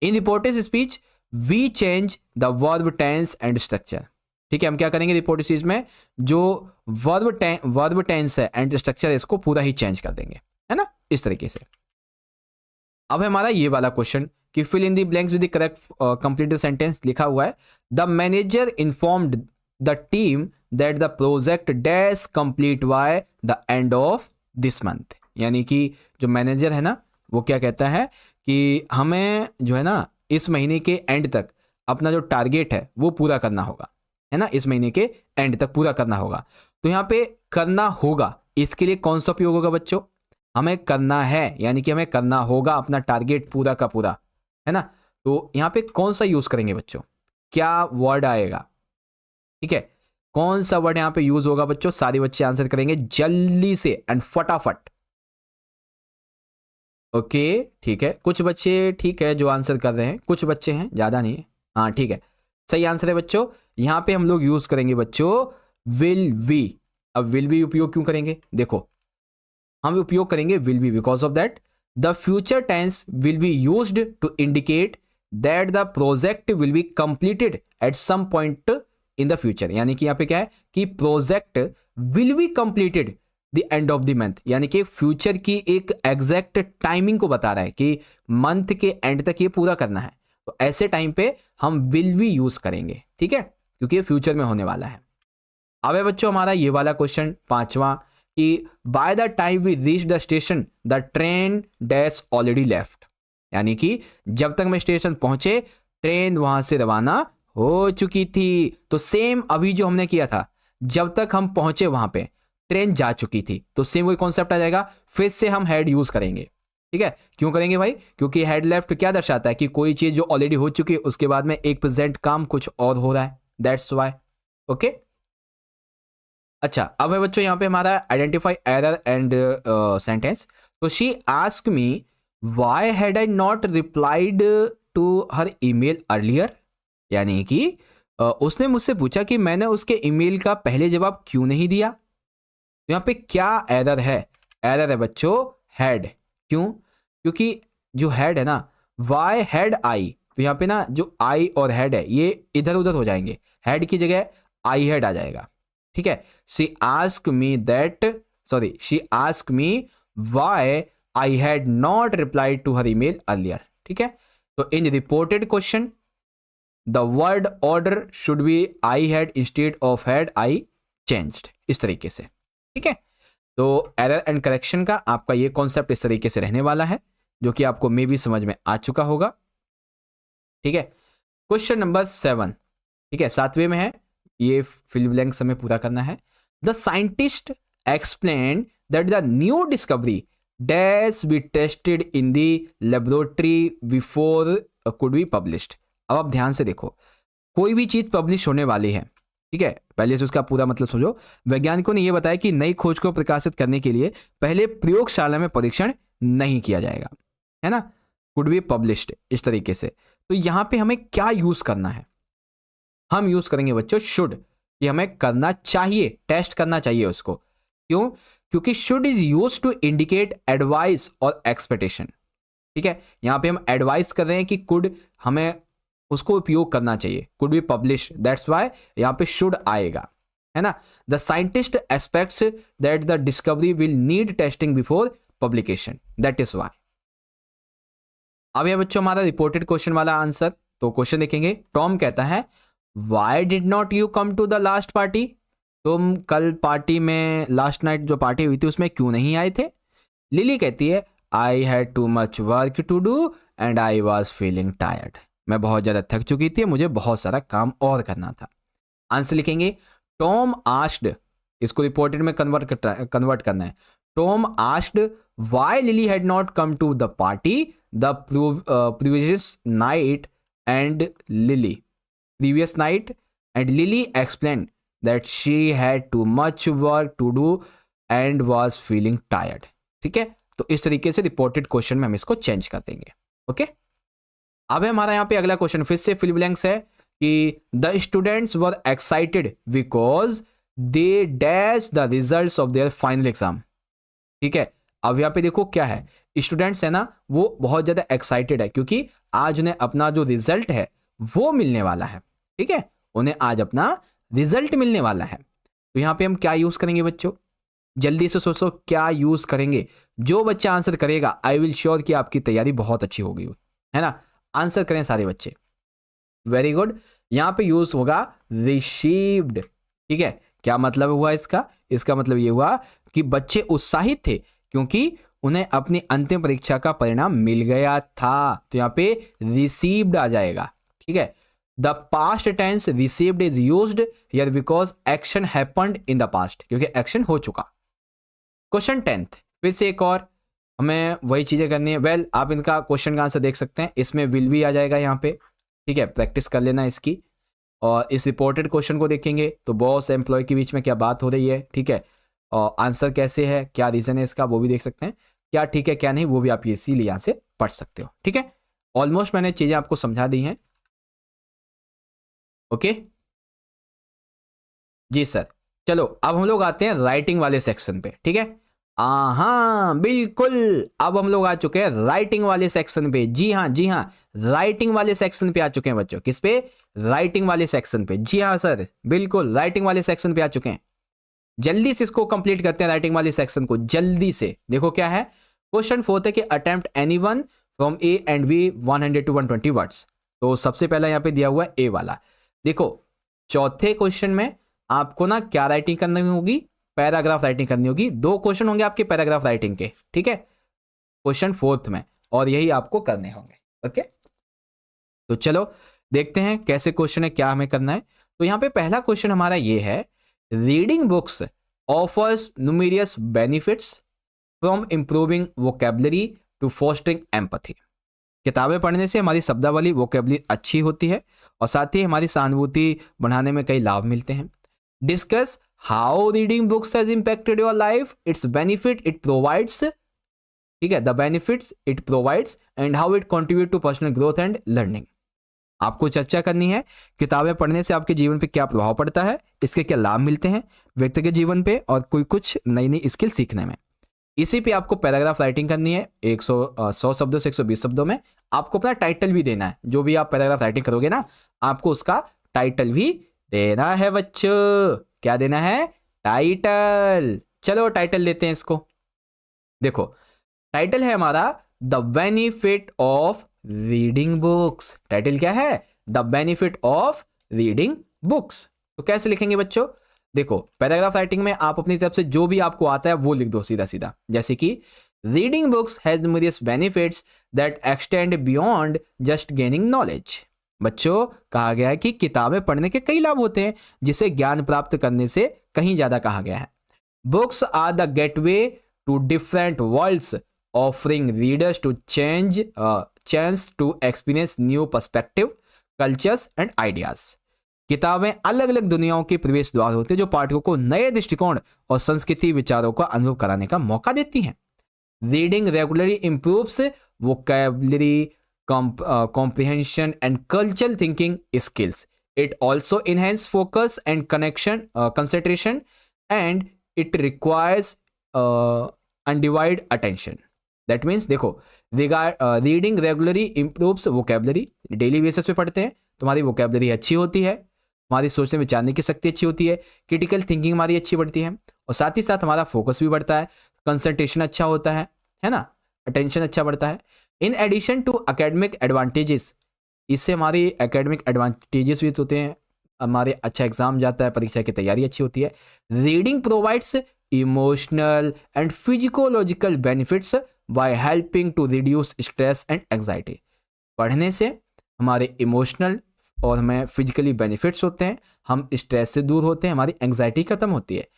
In reported speech we change the verb tense and structure. ठीक है, हम क्या करेंगे रिपोर्ट स्पीच में, जो वर्ब टेंस है एंड स्ट्रक्चर है इसको पूरा ही चेंज कर देंगे, है ना, इस तरीके से। अब हमारा ये वाला क्वेश्चन कि fill in the blanks with the correct complete sentence लिखा हुआ है, the manager informed the team that the project dash complete by the end of this month. यानी कि जो मैनेजर है ना वो क्या कहता है कि हमें जो है ना इस महीने के एंड तक अपना जो टारगेट है वो पूरा करना होगा, है ना, इस महीने के एंड तक पूरा करना होगा। तो यहाँ पे करना होगा, इसके लिए कौन सा उपयोग होगा बच्चों? हमें करना है, यानी कि हमें करना होगा अपना टारगेट पूरा का पूरा, है ना। तो यहाँ पे कौन सा यूज करेंगे बच्चों? क्या वर्ड आएगा? ठीक है, कौन सा वर्ड यहाँ पे यूज होगा बच्चों? सारे बच्चे आंसर करेंगे जल्दी से एंड फटाफट। ओके ठीक है, कुछ बच्चे ठीक है जो आंसर कर रहे हैं, कुछ बच्चे हैं, ज़्यादा नहीं है। हाँ ठीक है, सही आंसर है बच्चों। यहाँ पे हम लोग यूज़ करेंगे बच्चों विल बी। अब विल बी उपयोग क्यों करेंगे? देखो हम उपयोग करेंगे will be because of that the future tense will be used to indicate that the project will be completed at some point in the future. यानी कि यहाँ पे क्या है कि project will be completed the end of the month, यानी कि future की एक एग्जैक्ट टाइमिंग को बता रहा है कि मंथ के एंड तक ये पूरा करना है। तो ऐसे टाइम पे हम विल बी यूज करेंगे, ठीक है, क्योंकि ये फ्यूचर में होने वाला है। अब है बच्चों हमारा ये वाला क्वेश्चन पांचवा कि by the time we reach the station the train dash already left. यानी कि जब तक मैं स्टेशन पहुंचे ट्रेन वहां से रवाना हो चुकी थी। तो सेम अभी जो हमने किया था, जब तक हम पहुंचे वहां पे ट्रेन जा चुकी थी, तो सेम वही कॉन्सेप्ट आ जाएगा, फिर से हम हैड यूज करेंगे। ठीक है, क्यों करेंगे भाई? क्योंकि हैड लेफ्ट क्या दर्शाता है कि कोई चीज जो ऑलरेडी हो चुकी है उसके बाद में एक प्रेजेंट काम कुछ और हो रहा है, दैट्स व्हाई। ओके अच्छा, अब है बच्चों यहाँ पे हमारा आइडेंटिफाई एरर एंड सेंटेंस। तो she ask me why had I not replied to her email earlier. यानी कि उसने मुझसे पूछा कि मैंने उसके ईमेल का पहले जवाब क्यों नहीं दिया। तो यहाँ पे क्या एरर है? एरर है बच्चों हैड। क्यों? क्योंकि जो हैड है ना, वाई हैड आई, तो यहाँ पे ना जो आई और हैड है ये इधर उधर हो जाएंगे, हैड की जगह आई हैड आ जाएगा। ठीक है, she ask me that, sorry she ask me why I had not replied to her email earlier. ठीक है, तो in reported question the word order should be I had instead of had I changed, इस तरीके से। ठीक है, तो error and correction का आपका ये कॉन्सेप्ट इस तरीके से रहने वाला है, जो कि आपको मे भी समझ में आ चुका होगा। ठीक है, क्वेश्चन नंबर 7, ठीक है, 7वें में है, ये फिल ब्लैंक समय पूरा करना है। The scientist explain that the new discovery dash be tested in the laboratory before could be published. अब आप ध्यान से देखो, कोई भी चीज पब्लिश होने वाली है, ठीक है, पहले से उसका पूरा मतलब समझो। वैज्ञानिकों ने यह बताया कि नई खोज को प्रकाशित करने के लिए पहले प्रयोगशाला में परीक्षण नहीं किया जाएगा, है ना, कुड बी पब्लिश्ड, इस तरीके से। तो यहां पे हमें क्या यूज करना है? हम यूज करेंगे बच्चों शुड, कि हमें करना चाहिए, टेस्ट करना चाहिए उसको। क्यों? क्योंकि should is use to indicate advice और एक्सपेक्टेशन। ठीक है, यहां पे हम एडवाइस कर रहे हैं कि कुड हमें उसको उपयोग करना चाहिए, could be publish, that's why यहां पे शुड आएगा, है ना। The scientist expects that the discovery will need testing before publication, that is why. अब यह बच्चों हमारा रिपोर्टेड क्वेश्चन वाला आंसर। तो क्वेश्चन देखेंगे, टॉम कहता है why did not you come to the last party. तुम कल पार्टी में, लास्ट नाइट जो पार्टी हुई थी उसमें क्यों नहीं आए थे। लिली कहती है I had too much work to do and I was feeling tired. मैं बहुत ज़्यादा थक चुकी थी, मुझे बहुत सारा काम और करना था। आंसर लिखेंगे टॉम आस्क्ड, इसको रिपोर्टेड में कन्वर्ट करना है। Tom asked why Lily had not come to the party the previous night and Lily explain that she had too much work to do and was feeling tired. ठीक है, तो इस तरीके से रिपोर्टेड क्वेश्चन में हम इसको चेंज कर देंगे। ओके, अब हमारा यहाँ पे अगला क्वेश्चन फिर से फिल ब्लैंक्स है कि the students were excited because they dash the results of their final exam. ठीक है, अब यहाँ पे देखो क्या है, स्टूडेंट्स है ना वो बहुत ज्यादा एक्साइटेड है क्योंकि आज उन्हें अपना जो रिजल्ट है वो मिलने वाला है। ठीक है, उन्हें आज अपना रिजल्ट मिलने वाला है। तो यहाँ पे हम क्या यूज करेंगे बच्चों, जल्दी से सोचो क्या यूज करेंगे। जो बच्चा आंसर करेगा आई विल श्योर कि आपकी तैयारी बहुत अच्छी होगी, है ना। आंसर करें सारे बच्चे, वेरी गुड। यहां पे यूज होगा रिसीव्ड। ठीक है, क्या मतलब हुआ इसका, इसका मतलब ये हुआ कि बच्चे उत्साहित थे क्योंकि उन्हें अपनी अंतिम परीक्षा का परिणाम मिल गया था, तो यहां पे रिसीव्ड आ जाएगा। ठीक है, the past tense received is used here because action happened in the past, क्योंकि एक्शन हो चुका। क्वेश्चन 10th फिर से एक और हमें वही चीजें करनी है। वेल आप इनका क्वेश्चन का आंसर देख सकते हैं, इसमें विल भी आ जाएगा यहाँ पे। ठीक है, प्रैक्टिस कर लेना इसकी। और इस रिपोर्टेड क्वेश्चन को देखेंगे तो बॉस एम्प्लॉय के बीच में क्या बात हो रही है। ठीक है, और आंसर कैसे है, क्या रीजन है इसका, वो भी देख सकते हैं। क्या ठीक है क्या नहीं, वो भी आप इसीलिए यहाँ से पढ़ सकते हो। ठीक है, ऑलमोस्ट मैंने चीजें आपको समझा दी हैं। ओके जी सर, चलो अब हम लोग आते हैं राइटिंग वाले सेक्शन पे। ठीक है, हाँ बिल्कुल, अब हम लोग आ चुके हैं राइटिंग वाले सेक्शन पे। जी हाँ जी हाँ, राइटिंग वाले सेक्शन पे आ चुके हैं बच्चों। किस पे, राइटिंग वाले सेक्शन पे। जी हाँ सर बिल्कुल, राइटिंग वाले सेक्शन पे आ चुके हैं। जल्दी से इसको कंप्लीट करते हैं राइटिंग वाले सेक्शन को, जल्दी से। देखो क्या है, क्वेश्चन 4 है कि attempt anyone from A and B 100 to 120 words. तो सबसे पहला यहाँ पे दिया हुआ है ए वाला। देखो चौथे क्वेश्चन में आपको ना क्या राइटिंग करनी होगी, पैराग्राफ राइटिंग करनी होगी। 2 क्वेश्चन होंगे आपके पैराग्राफ राइटिंग के। ठीक है, क्वेश्चन 4 में, और यही आपको करने होंगे। ओके, तो चलो देखते हैं कैसे क्वेश्चन है, क्या हमें करना है। तो यहाँ पे पहला क्वेश्चन हमारा ये है, reading books offers numerous benefits from improving vocabulary to fostering empathy. किताबें पढ़ने से हमारी शब्दावली वोकेबलरी अच्छी होती है और साथ ही हमारी सहानुभूति बढ़ाने में कई लाभ मिलते हैं। Discuss how reading books has impacted your life, it's benefit it provides. ठीक है, the benefits it provides and how it contribute to personal growth and learning. आपको चर्चा करनी है किताबें पढ़ने से आपके जीवन पे क्या प्रभाव पड़ता है, इसके क्या लाभ मिलते हैं व्यक्तिगत जीवन पे और कोई कुछ नई नई स्किल सीखने में। इसी पे आपको पैराग्राफ राइटिंग करनी है 100 शब्दों से 120 शब्दों में। आपको अपना टाइटल भी देना है, जो भी आप पैराग्राफ राइटिंग करोगे ना आपको उसका टाइटल भी देना है बच्चों। क्या देना है, टाइटल। चलो टाइटल देते हैं इसको। देखो टाइटल है हमारा the benefit of reading books. Title क्या है, the benefit of reading books. तो कैसे लिखेंगे बच्चों, देखो पैराग्राफ राइटिंग में आप अपनी तरफ से जो भी आपको आता है वो लिख दो सीधा सीधा। जैसे कि reading books has numerous benefits that extend beyond just gaining knowledge. बच्चों कहा गया है कि किताबें पढ़ने के कई लाभ होते हैं जिसे ज्ञान प्राप्त करने से कहीं ज्यादा कहा गया है। Books are the gateway to different worlds offering readers to chance to experience new perspective cultures and ideas. किताबें अलग अलग दुनियाओं के प्रवेश द्वार होते हैं जो पाठकों को नए दृष्टिकोण और संस्कृति विचारों का अनुभव कराने का मौका देती हैं। Reading regularly improves vocabulary, comprehension and cultural thinking skills. It also enhances focus and concentration, and it requires undivided attention. That means देखो reading regularly improves vocabulary, daily basis पे पढ़ते हैं तो हमारी वोकेबलरी अच्छी होती है, हमारी सोचने विचारने की शक्ति अच्छी होती है, क्रिटिकल थिंकिंग हमारी अच्छी बढ़ती है और साथ ही साथ हमारा फोकस भी बढ़ता है, कंसंट्रेशन अच्छा होता है ना, अटेंशन अच्छा बढ़ता है। In addition to academic advantages, इससे हमारी एकेडमिक एडवांटेजेस भी होते हैं, हमारे अच्छा एग्जाम जाता है, परीक्षा की तैयारी अच्छी होती है। Reading provides emotional and psychological benefits by helping to reduce stress and anxiety. पढ़ने से हमारे इमोशनल और हमें फिजिकली बेनिफिट्स होते हैं, हम स्ट्रेस से दूर होते हैं, हमारी एंग्जाइटी खत्म होती है।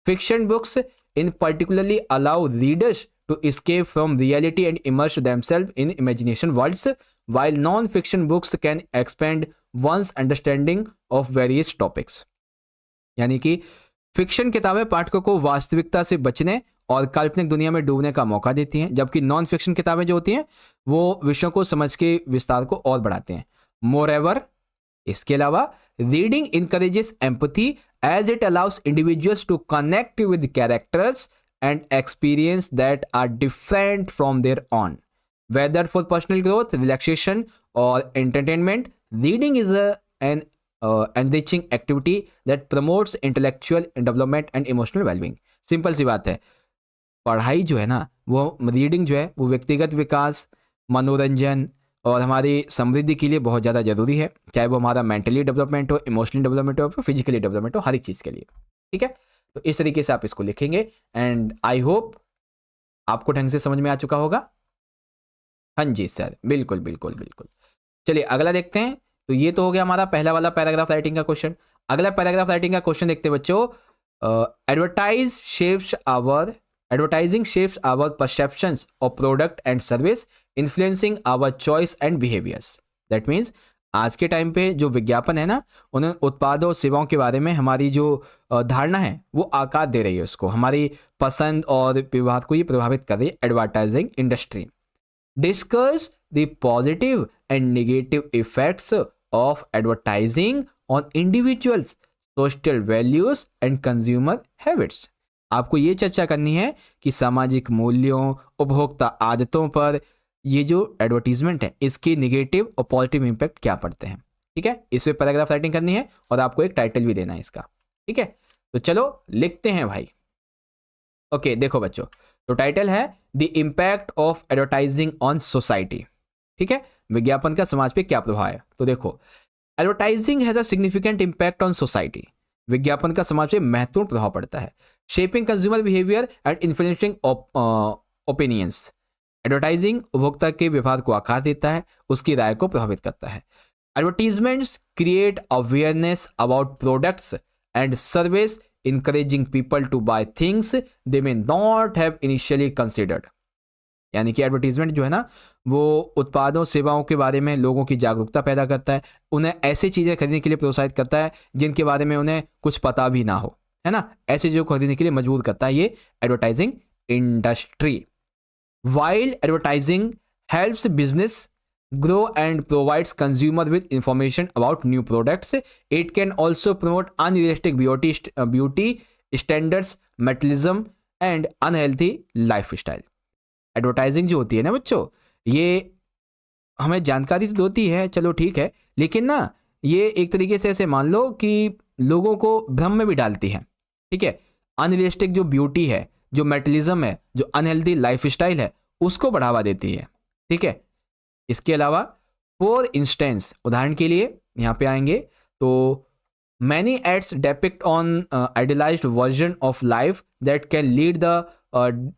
Fiction books in particularly allow readers to escape from reality and immerse themselves in imagination worlds, while non-fiction books can expand one's understanding of various topics। यानी कि फिक्शन किताबें पाठकों को वास्तविकता से बचने और काल्पनिक दुनिया में डूबने का मौका देती हैं, जबकि नॉन फिक्शन किताबें जो होती हैं वो विषयों को समझ के विस्तार को और बढ़ाते हैं। मोreover, इसके अलावा reading encourages empathy as it allows individuals to connect with characters and experience that are different from their own, whether for personal growth, relaxation or entertainment. Reading is an enriching activity that promotes intellectual development and emotional well-being। Simple सी बात है, पढ़ाई जो है ना, वो reading जो है वो व्यक्तिगत विकास, मनोरंजन और हमारी समृद्धि के लिए बहुत ज़्यादा ज़रूरी है, चाहे वो हमारा मेंटली डेवलपमेंट हो, इमोशनली डेवलपमेंट हो, फिजिकली डेवलपमेंट हो, हर एक चीज़ के लिए। ठीक है, तो इस तरीके से आप इसको लिखेंगे एंड आई होप आपको ढंग से समझ में आ चुका होगा। हाँ जी सर, बिल्कुल बिल्कुल बिल्कुल। चलिए अगला देखते हैं। तो ये तो हो गया हमारा पहला वाला पैराग्राफ राइटिंग का क्वेश्चन। अगला पैराग्राफ राइटिंग का क्वेश्चन देखते हैं बच्चों। Advertising shapes our perceptions of product and service, influencing our choice and behaviours. That means आज के टाइम पे जो विज्ञापन है ना, उन्हें उत्पादों और सेवाओं के बारे में हमारी जो धारणा है वो आकार दे रही है, उसको हमारी पसंद और व्यवहार को ये प्रभावित कर रही है। Advertising industry discuss the positive and negative effects of advertising on individuals social values and consumer habits. आपको ये चर्चा करनी है कि सामाजिक मूल्यों, उपभोक्ता आदतों पर ये जो एडवर्टीजमेंट है इसके नेगेटिव और पॉजिटिव इंपैक्ट क्या पड़ते हैं। ठीक है, इस पे पैराग्राफ राइटिंग करनी है और आपको एक टाइटल भी देना है इसका। ठीक है, तो चलो लिखते हैं भाई। ओके देखो बच्चों, तो टाइटल है the impact of advertising on society. ठीक है, विज्ञापन का समाज पे क्या प्रभाव है। तो देखो, advertising has a significant impact on society. विज्ञापन का समाज पे महत्वपूर्ण प्रभाव पड़ता है। Shaping consumer behaviour and influencing opinions. Advertising उपभोक्ता के व्यवहार को आकार देता है, उसकी राय को प्रभावित करता है। Advertisements create awareness about products and service, encouraging people to buy things they may not have initially considered। यानी कि एडवर्टीजमेंट जो है ना, वो उत्पादों सेवाओं के बारे में लोगों की जागरूकता पैदा करता है, उन्हें ऐसी चीज़ें खरीदने के लिए प्रोत्साहित करता है जिनके बारे में उन्हें कुछ पता भी ना हो, है ना, ऐसी चीज़ों को खरीदने के लिए मजबूर करता है ये advertising industry. While advertising helps business grow and provides consumer with information about new products, it can also promote unrealistic beauty standards, materialism and unhealthy lifestyle। Advertising जो होती है ना बच्चों, ये हमें जानकारी तो देती है, चलो ठीक है, लेकिन ना ये एक तरीके से ऐसे मान लो कि लोगों को भ्रम में भी डालती है। ठीक है, अनरियलिस्टिक जो ब्यूटी है, जो मेटलिज्म है, जो अनहेल्दी लाइफस्टाइल है, उसको बढ़ावा देती है। ठीक है, इसके अलावा फॉर इंस्टेंस, उदाहरण के लिए यहाँ पे आएंगे तो many ads depict on idealised version of life that can lead the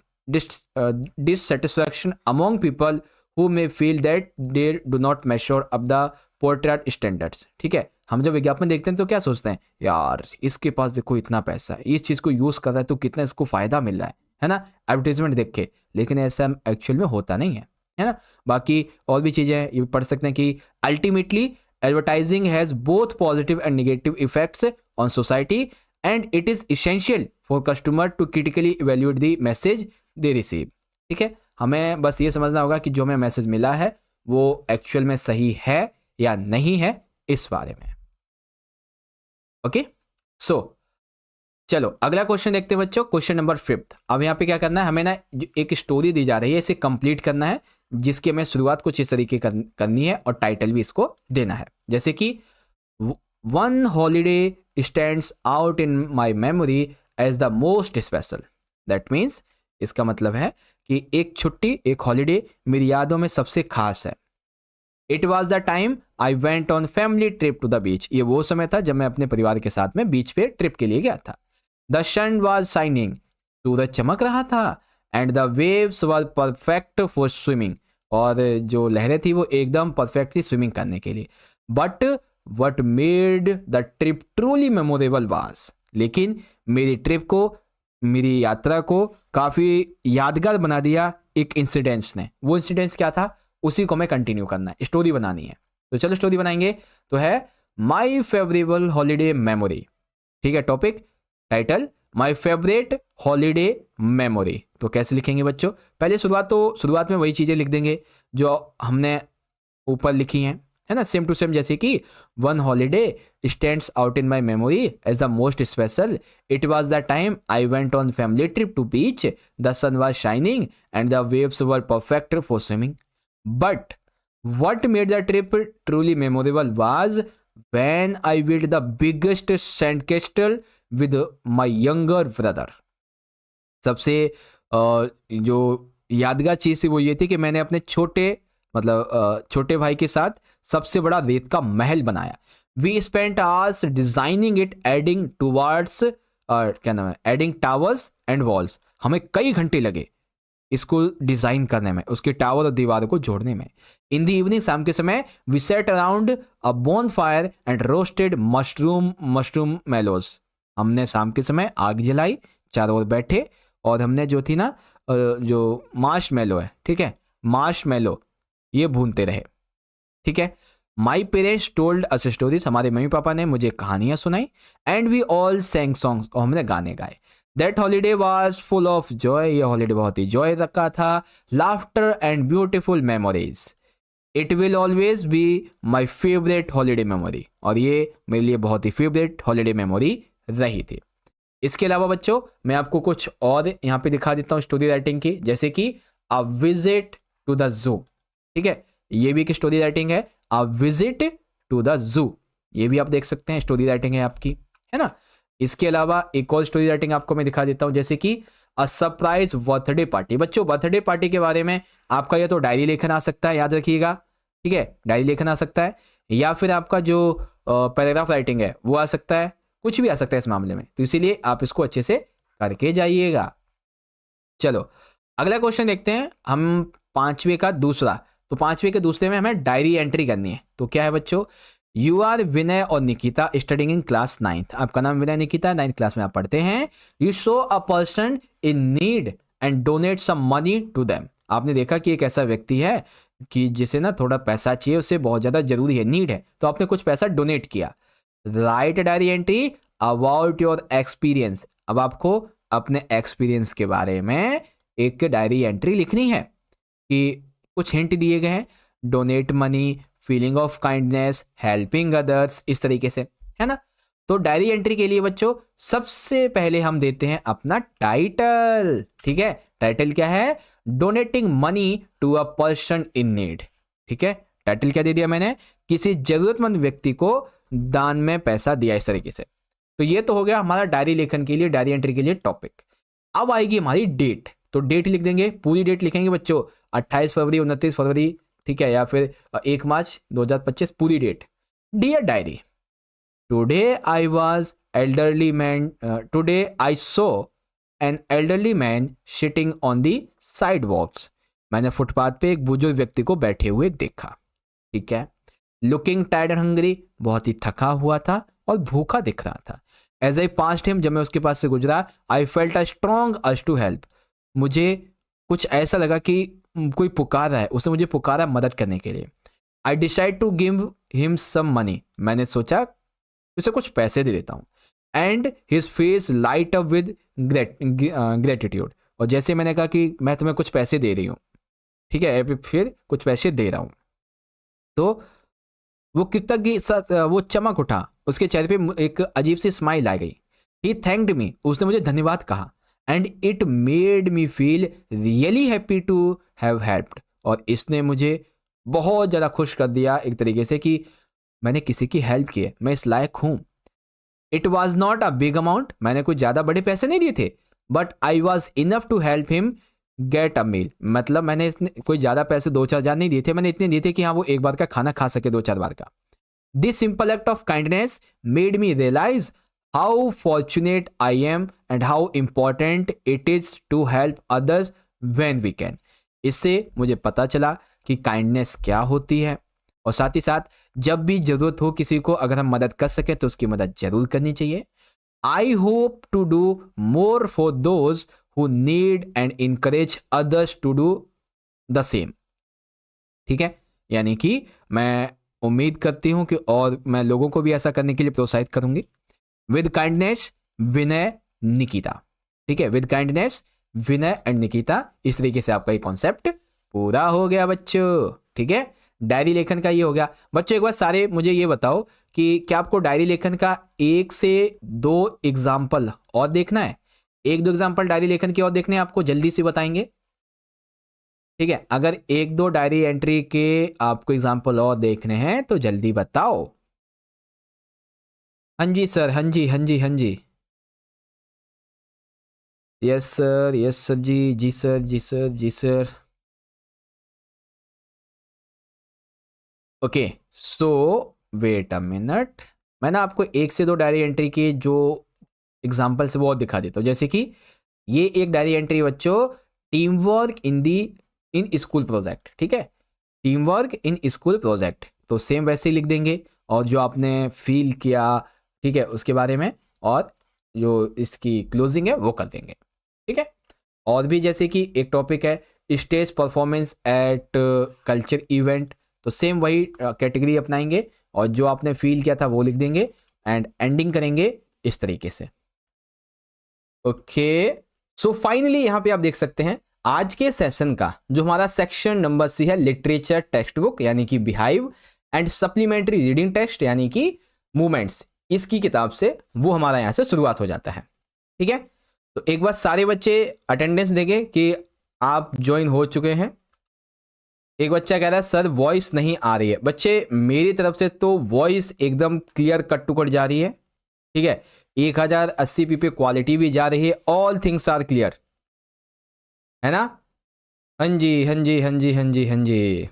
dissatisfaction among people who may feel that they do not measure up the portrait standards। ठीक है, हम जब विज्ञापन देखते हैं तो क्या सोचते हैं, यार इसके पास देखो इतना पैसा है, इस चीज़ को यूज़ कर रहा है तो कितना इसको फ़ायदा मिल रहा है ना, एडवर्टीजमेंट देख के। लेकिन ऐसा एक्चुअल में होता नहीं है ना। बाकी और भी चीज़ें हैं, ये पढ़ सकते हैं कि ultimately advertising has both positive and negative effects on society and it is essential for customer to critically evaluate the message they receive. ठीक है, हमें बस ये समझना होगा कि जो हमें मैसेज मिला है वो एक्चुअल में सही है या नहीं है, इस बारे में। ओके, सो चलो अगला क्वेश्चन देखते हैं बच्चों, क्वेश्चन नंबर 5। अब यहाँ पे क्या करना है, हमें ना एक स्टोरी दी जा रही है, इसे कंप्लीट करना है, जिसकी हमें शुरुआत कुछ इस तरीके करनी है और टाइटल भी इसको देना है। जैसे कि one holiday stands out in my memory as the most special. That means, इसका मतलब है कि एक छुट्टी, एक हॉलीडे मेरी यादों में सबसे खास है। It was the time I went on family trip to the beach. ये वो समय था जब मैं अपने परिवार के साथ में बीच पे ट्रिप के लिए गया था। द सन वॉज शाइनिंग, सूरज चमक रहा था, and the waves was perfect for swimming, और जो लहरें थी वो एकदम परफेक्ट थी स्विमिंग करने के लिए। But what made the trip truly memorable was, लेकिन मेरी ट्रिप को, मेरी यात्रा को काफ़ी यादगार बना दिया एक इंसिडेंट्स ने। वो इंसिडेंट्स क्या था, उसी को हमें कंटिन्यू करना है, स्टोरी बनानी है। तो चलो स्टोरी बनाएंगे। तो है माई फेवरेबल हॉलीडे मेमोरी, ठीक है, topic title my favourite holiday memory. तो कैसे लिखेंगे बच्चों, पहले शुरुआत में वही चीज़ें लिख देंगे जो हमने ऊपर लिखी हैं, है ना, सेम टू सेम। जैसे कि one holiday stands out in my memory as the most special, it was the time I went on family trip to beach, the sun was shining and the waves were perfect for swimming, but what made the trip truly memorable was when I built the biggest sandcastle with my younger brother। सबसे जो यादगार चीज़ थी वो ये थी कि मैंने अपने छोटे भाई के साथ सबसे बड़ा रेत का महल बनाया। We spent hours designing it, adding towards क्या नाम है, एडिंग टावर्स एंड वॉल्स। हमें कई घंटे लगे इसको डिज़ाइन करने में, उसके टावर और दीवारों को जोड़ने में। इन द इवनिंग, शाम के समय, we set around a bonfire and roasted marshmallows. हमने शाम के समय आग जलाई, चारों ओर बैठे और हमने जो थी ना जो मार्श मेलो है, ठीक है, मार्श मेलो ये भूनते रहे, ठीक है। My parents told us stories, हमारे मम्मी पापा ने मुझे कहानियाँ सुनाई। And we all Seng songs, और हमने गाने गाए। That holiday was full of Joy, ये हॉलीडे बहुत ही जॉय रखा था, laughter and beautiful memories. It will always be my favourite holiday memory, और ये मेरे लिए बहुत ही फेवरेट हॉलीडे मेमोरी रही थी। इसके अलावा बच्चों मैं आपको कुछ और यहाँ पे दिखा देता हूँ स्टोरी राइटिंग की, जैसे कि a visit to the zoo, ठीक है, ये भी एक स्टोरी राइटिंग है, a visit to the zoo, ये भी आप देख सकते हैं स्टोरी राइटिंग है आपकी, है ना। इसके अलावा एक और स्टोरी राइटिंग आपको मैं दिखा देता हूं, जैसे कि अ सरप्राइज बर्थडे पार्टी। बच्चों बर्थडे पार्टी के बारे में आपका या तो डायरी लेखन आ सकता है, याद रखिएगा, ठीक है, डायरी लेखन आ सकता है, या फिर आपका जो पैराग्राफ राइटिंग है वो आ सकता है, कुछ भी आ सकता है इस मामले में। तो इसीलिए आप इसको अच्छे से करके जाइएगा। चलो अगला क्वेश्चन देखते हैं हम, पांचवे का दूसरा। तो पांचवे के दूसरे में हमें डायरी एंट्री करनी है। तो क्या है बच्चों, यू आर विनय और Nikita studying in class 9th, आपका नाम विनय निकिता, 9th क्लास में आप पढ़ते हैं। You show a person in need and donate some money to them, आपने देखा कि एक ऐसा व्यक्ति है कि जिसे ना थोड़ा पैसा चाहिए, उसे बहुत ज़्यादा जरूरी है, नीड है, तो आपने कुछ पैसा डोनेट किया। Right diary entry about your experience, अब आपको अपने एक्सपीरियंस के बारे में एक डायरी एंट्री लिखनी है कि कुछ हिंट दिए गए हैं, donate money, feeling of kindness, helping others, इस तरीके से, है ना। तो डायरी एंट्री के लिए बच्चों सबसे पहले हम देते हैं अपना टाइटल, ठीक है। टाइटल क्या है, donating money to a person in need, ठीक है। टाइटल क्या दे दिया मैंने, किसी जरूरतमंद व्यक्ति को दान में पैसा दिया, इस तरीके से। तो ये तो हो गया हमारा डायरी लेखन के लिए, डायरी एंट्री के लिए टॉपिक। अब आएगी हमारी डेट, तो डेट लिख देंगे, पूरी डेट लिखेंगे बच्चों, 28 फरवरी, 29 फरवरी, ठीक है, या फिर 1 मार्च 2025, पूरी date. Dear diary, today I was elderly man, today I saw an elderly man sitting on the sidewalks, मैंने फुटपाथ पे एक बुजुर्ग व्यक्ति को बैठे हुए देखा, ठीक है। लुकिंग टायर्ड एंड हंग्री, बहुत ही थका हुआ था और भूखा दिख रहा था। एज आई पास्ट हिम, जब मैं उसके पास से गुजरा, I felt a strong urge to help, मुझे कुछ ऐसा लगा कि कोई पुकार रहा है, उसने मुझे पुकारा मदद करने के लिए। I decide to give him some money, मैंने सोचा उसे कुछ पैसे दे देता हूँ। And his face light up with gratitude, और जैसे मैंने कहा कि मैं तुम्हें कुछ पैसे दे रही हूँ, ठीक है, फिर कुछ पैसे दे रहा हूँ, तो वो कृतज्ञ वो चमक उठा, उसके चेहरे पे एक अजीब सी स्माइल आ गई। ही थैंक्ड मी, उसने मुझे धन्यवाद कहा। And it made me feel really happy to have helped, और इसने मुझे बहुत ज़्यादा खुश कर दिया एक तरीके से कि मैंने किसी की हेल्प की है, मैं इस लायक हूँ। It was not a big amount, मैंने कोई ज़्यादा बड़े पैसे नहीं दिए थे, but I was enough to help him get a meal, मतलब मैंने इसने कोई ज़्यादा पैसे 2-4 हज़ार नहीं दिए थे, मैंने इतने दिए थे कि हाँ वो एक बार का खाना खा सके 2-4 बार का। This simple act of kindness made me realise how fortunate I am and how important it is to help others when we can. इससे मुझे पता चला कि काइंडनेस क्या होती है और साथ ही साथ जब भी जरूरत हो किसी को, अगर हम मदद कर सके तो उसकी मदद जरूर करनी चाहिए। I hope to do more for those who need and encourage others to do the same. ठीक है, यानी कि मैं उम्मीद करती हूं कि और मैं लोगों को भी ऐसा करने के लिए प्रोत्साहित करूंगी। विद काइंडनेस विनय निकिता। ठीक है, with kindness Vinay and Nikita. इस तरीके से आपका ये कॉन्सेप्ट पूरा हो गया बच्चों। ठीक है, डायरी लेखन का ये हो गया बच्चों। एक बार सारे मुझे ये बताओ कि क्या आपको डायरी लेखन का 1 से 2 एग्जाम्पल और देखना है? 1-2 एग्जाम्पल डायरी लेखन के और देखने हैं आपको, जल्दी से बताएंगे। ठीक है, अगर 1-2 डायरी एंट्री के आपको एग्जाम्पल और देखने हैं तो जल्दी बताओ। हाँ जी सर, हाँ जी, हाँ जी, हाँ जी। यस सर, यस सर जी, जी सर, जी सर, जी sir. Okay, so wait a minute, मैं ना आपको 1 से 2 डायरी एंट्री के जो एग्जाम्पल है वो और दिखा देता हूँ। जैसे कि ये एक डायरी एंट्री बच्चों, team work in school project. ठीक है, team work in school project, तो सेम वैसे ही लिख देंगे और जो आपने फील किया, ठीक है, उसके बारे में, और जो इसकी क्लोजिंग है वो कर देंगे। ठीक है, और भी जैसे कि एक टॉपिक है stage performance at culture event, तो सेम वही कैटेगरी अपनाएंगे और जो आपने फील किया था वो लिख देंगे एंड एंडिंग करेंगे इस तरीके से। ओके, सो फाइनली यहां पे आप देख सकते हैं आज के सेशन का जो हमारा सेक्शन नंबर सी है, लिटरेचर टेक्स्ट बुक यानी कि beehive and supplementary reading text यानी कि मूवमेंट्स, इसकी किताब से वो हमारा यहां से शुरुआत हो जाता है। ठीक है, तो एक बार सारे बच्चे अटेंडेंस देंगे कि आप ज्वाइन हो चुके हैं। एक बच्चा कह रहा है सर वॉइस नहीं आ रही है। बच्चे मेरी तरफ से तो वॉइस एकदम क्लियर कट टू कट जा रही है। ठीक है, 1080p पे क्वालिटी भी जा रही है, ऑल थिंग्स आर क्लियर, है ना? हाँ जी, हाँ जी, हाँ जी, हाँ जी, हाँ जी,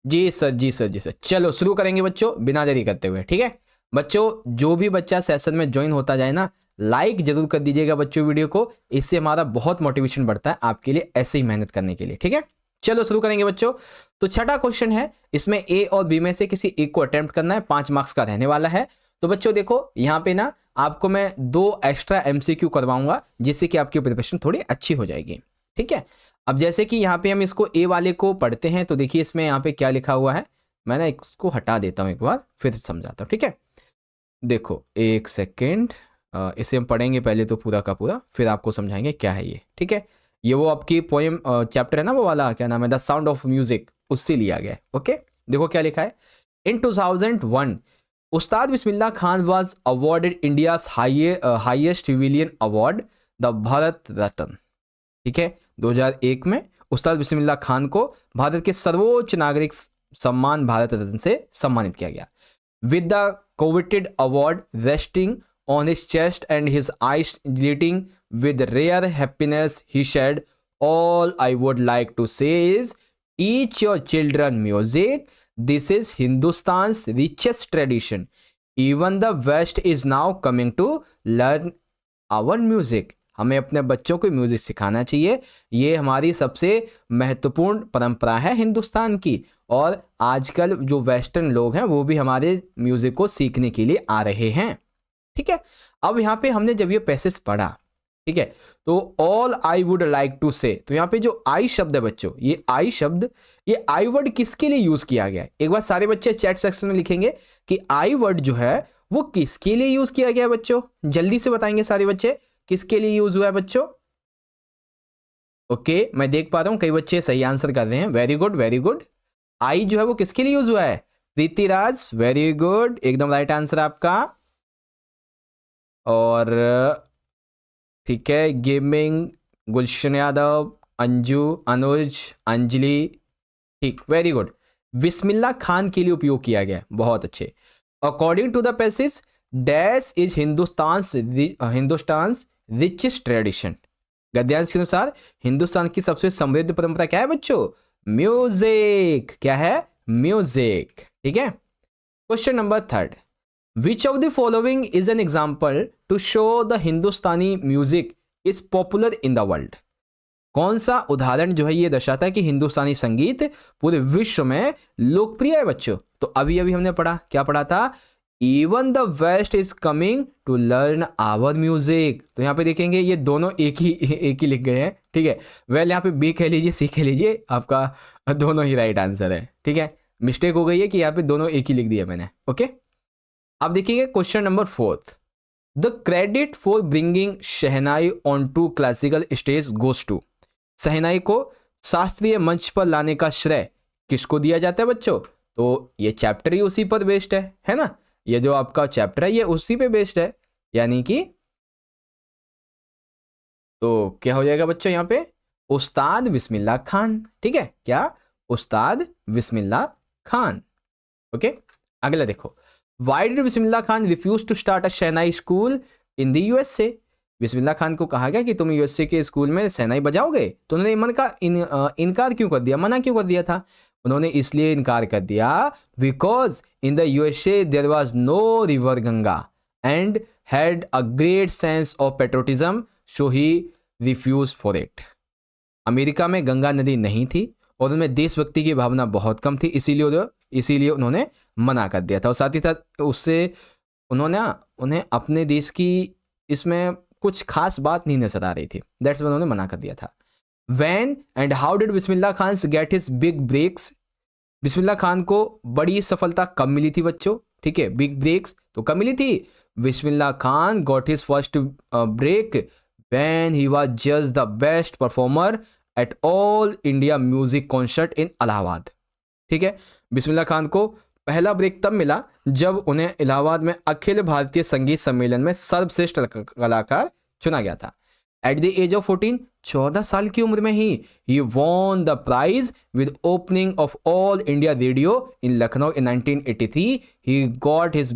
जी सर, जी सर, जी सर। चलो शुरू करेंगे बच्चों बिना देरी करते हुए। ठीक है बच्चों, जो भी बच्चा सेशन में ज्वाइन होता जाए ना, लाइक जरूर कर दीजिएगा बच्चों वीडियो को, इससे हमारा बहुत मोटिवेशन बढ़ता है आपके लिए ऐसे ही मेहनत करने के लिए। ठीक है, चलो शुरू करेंगे बच्चों। तो छठा क्वेश्चन है, इसमें ए और बी में से किसी एक को अटेम्प्ट करना है, 5 मार्क्स का रहने वाला है। तो बच्चों देखो यहाँ पे ना आपको मैं 2 एक्स्ट्रा एमसीक्यू करवाऊंगा जिससे कि आपकी प्रिपरेशन थोड़ी अच्छी हो जाएगी। ठीक है, अब जैसे कि यहाँ पे हम इसको ए वाले को पढ़ते हैं तो देखिए इसमें यहाँ पे क्या लिखा हुआ है, मैं ना इसको हटा देता हूँ एक बार फिर समझाता हूँ। ठीक है, देखो एक सेकेंड, इसे हम पढ़ेंगे पहले तो पूरा का पूरा, फिर आपको समझाएंगे क्या है ये। ठीक है, ये वो आपकी पोएम चैप्टर है ना, वो वाला क्या नाम है, द साउंड ऑफ म्यूजिक, उससे लिया गया है। ओके, देखो क्या लिखा है। In 2001 Ustad Bismillah Khan was awarded India's highest civilian award the Bharat Ratna. ठीक है, 2001 में उस्ताद बिस्मिल्लाह खान को भारत के सर्वोच्च नागरिक सम्मान भारत रत्न से सम्मानित किया गया। With the coveted award resting on his chest and his eyes glittering with rare happiness, he said, all I would like to say is teach your children music. This is Hindustan's richest tradition. Even the West is now coming to learn our music. हमें अपने बच्चों को music सिखाना चाहिए, ये हमारी सबसे महत्वपूर्ण परंपरा है हिंदुस्तान की, और आजकल जो वेस्टर्न लोग हैं वो भी हमारे म्यूजिक को सीखने के लिए आ रहे हैं। ठीक है, अब यहाँ पे हमने जब ये पैसेज पढ़ा, ठीक है, तो all I would like to say, तो यहाँ पे जो आई शब्द है बच्चों, ये आई शब्द, ये आई वर्ड किसके लिए यूज किया गया है? एक बार सारे बच्चे चैट सेक्शन में लिखेंगे कि आई वर्ड जो है वो किसके लिए यूज किया गया है बच्चों, जल्दी से बताएंगे सारे बच्चे किसके लिए यूज हुआ है बच्चों। ओके, मैं देख पा रहा हूं कई बच्चे सही आंसर कर रहे हैं, वेरी गुड वेरी गुड। आई जो है वो किसके लिए यूज हुआ है? प्रीतिराज, वेरी गुड, एकदम राइट आंसर आपका। और ठीक है, गेमिंग, गुलशन यादव, अंजू, अनुज, अंजलि, ठीक, वेरी गुड। बिस्मिल्लाह खान के लिए उपयोग किया गया, बहुत अच्छे। According to the passage dash is Hindustan richest tradition, गद्यांश के अनुसार हिंदुस्तान की सबसे समृद्ध परंपरा क्या है बच्चों? म्यूजिक। क्या है? म्यूजिक। ठीक है, question number 3, which of the following is an example to show the Hindustani music is popular in the world? कौन सा उदाहरण जो है ये दर्शाता है कि हिंदुस्तानी संगीत पूरे विश्व में लोकप्रिय है बच्चों? तो अभी अभी हमने पढ़ा, क्या पढ़ा था? Even the west is coming to learn our music. तो यहाँ पे देखेंगे ये दोनों एक ही लिख गए हैं, ठीक है। वेल यहाँ पे बी कह लीजिए, सी कह लीजिए, आपका दोनों ही राइट आंसर है, ठीक है। मिस्टेक हो गई है कि यहाँ पे दोनों एक ही लिख दिया मैंने, ओके। अब देखिए question number 4, the credit for bringing shehnai on to classical stage goes to. Shehnai को शास्त्रीय मंच पर लाने का श्रेय किसको दिया जाता है बच्चों? तो ये चैप्टर ही उसी पर बेस्ड है ना। ये जो आपका चैप्टर है ये उसी पे बेस्ड है, यानी कि तो क्या हो जाएगा बच्चों यहाँ पे? उस्ताद बिस्मिल्लाह खान, ठीक है। क्या? उस्ताद बिस्मिल्लाह खान, ओके। अगला देखो, why did Bismillah Khan refuse to start a shehnai school in the USA. Bismillah Khan को कहा गया कि तुम यूएसए के स्कूल में शहनाई बजाओगे, तो उन्होंने इनकार क्यों कर दिया, मना क्यों कर दिया था? उन्होंने इसलिए इनकार कर दिया because in the USA there was no river Ganga and had a great sense of patriotism, so he refuse for it. America में गंगा नदी नहीं थी और उनमें देशभक्ति की भावना बहुत कम थी, इसीलिए उन्होंने मना कर दिया था। और साथ ही साथ उससे उन्हें अपने देश की इसमें कुछ खास बात नहीं नजर आ रही थी, दैट्स व्हाई उन्होंने मना कर दिया था। When and how did Bismillah Khan get his big breaks? बिस्मिल्लाह खान को बड़ी सफलता कब मिली थी बच्चों? ठीक है, बिग ब्रेक्स तो कब मिली थी? Bismillah Khan got his first break when he was just the best performer at all India music concert in Allahabad. ठीक है, बिस्मिल्लाह खान को पहला ब्रेक तब मिला जब उन्हें इलाहाबाद में अखिल भारतीय संगीत सम्मेलन में सर्वश्रेष्ठ कलाकार चुना गया था। एट द एज ऑफ 14, 14 साल की उम्र में ही won the prize with opening of All India Radio in Lucknow in 1983। He got his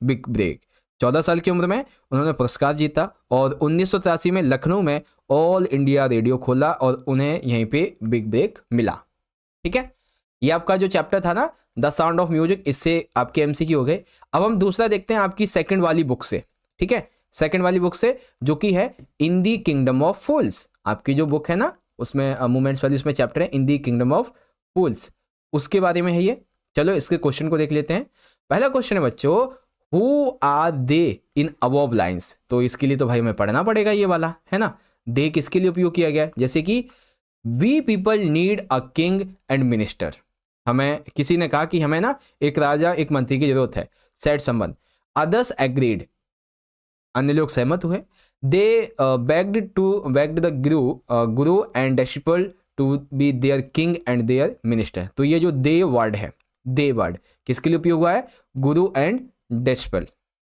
big break. 14 साल की उम्र में उन्होंने पुरस्कार जीता और 1983 में लखनऊ में ऑल इंडिया रेडियो खोला और उन्हें यहीं पे बिग ब्रेक मिला। ठीक है, ये आपका जो चैप्टर था ना द साउंड ऑफ म्यूजिक, इससे आपके एमसीक्यू हो गए। अब हम दूसरा देखते हैं आपकी सेकंड वाली बुक से। ठीक है, सेकंड वाली बुक से जो कि है इन दी किंगडम ऑफ फूल्स। आपकी जो बुक है ना उसमें मूवमेंट्स वाली, उसमें चैप्टर है इन दी किंगडम ऑफ फूल्स, उसके बारे में है ये। चलो इसके क्वेश्चन को देख लेते हैं। पहला क्वेश्चन है बच्चों, who are they in above lines. तो इसके लिए तो भाई हमें पढ़ना पड़ेगा ये वाला, है ना। दे किसके लिए उपयोग किया गया? जैसे कि we people need a king and minister. हमें किसी ने कहा कि हमें ना एक राजा एक मंत्री की जरूरत है, सेड समवन। अदर्स एग्रीड, अन्य लोग सहमत हुए। They begged the guru and disciple to be their king and their minister. तो ये जो दे वर्ड है, दे वर्ड किसके लिए उपयोग हुआ है? गुरु एंड डिसिपल।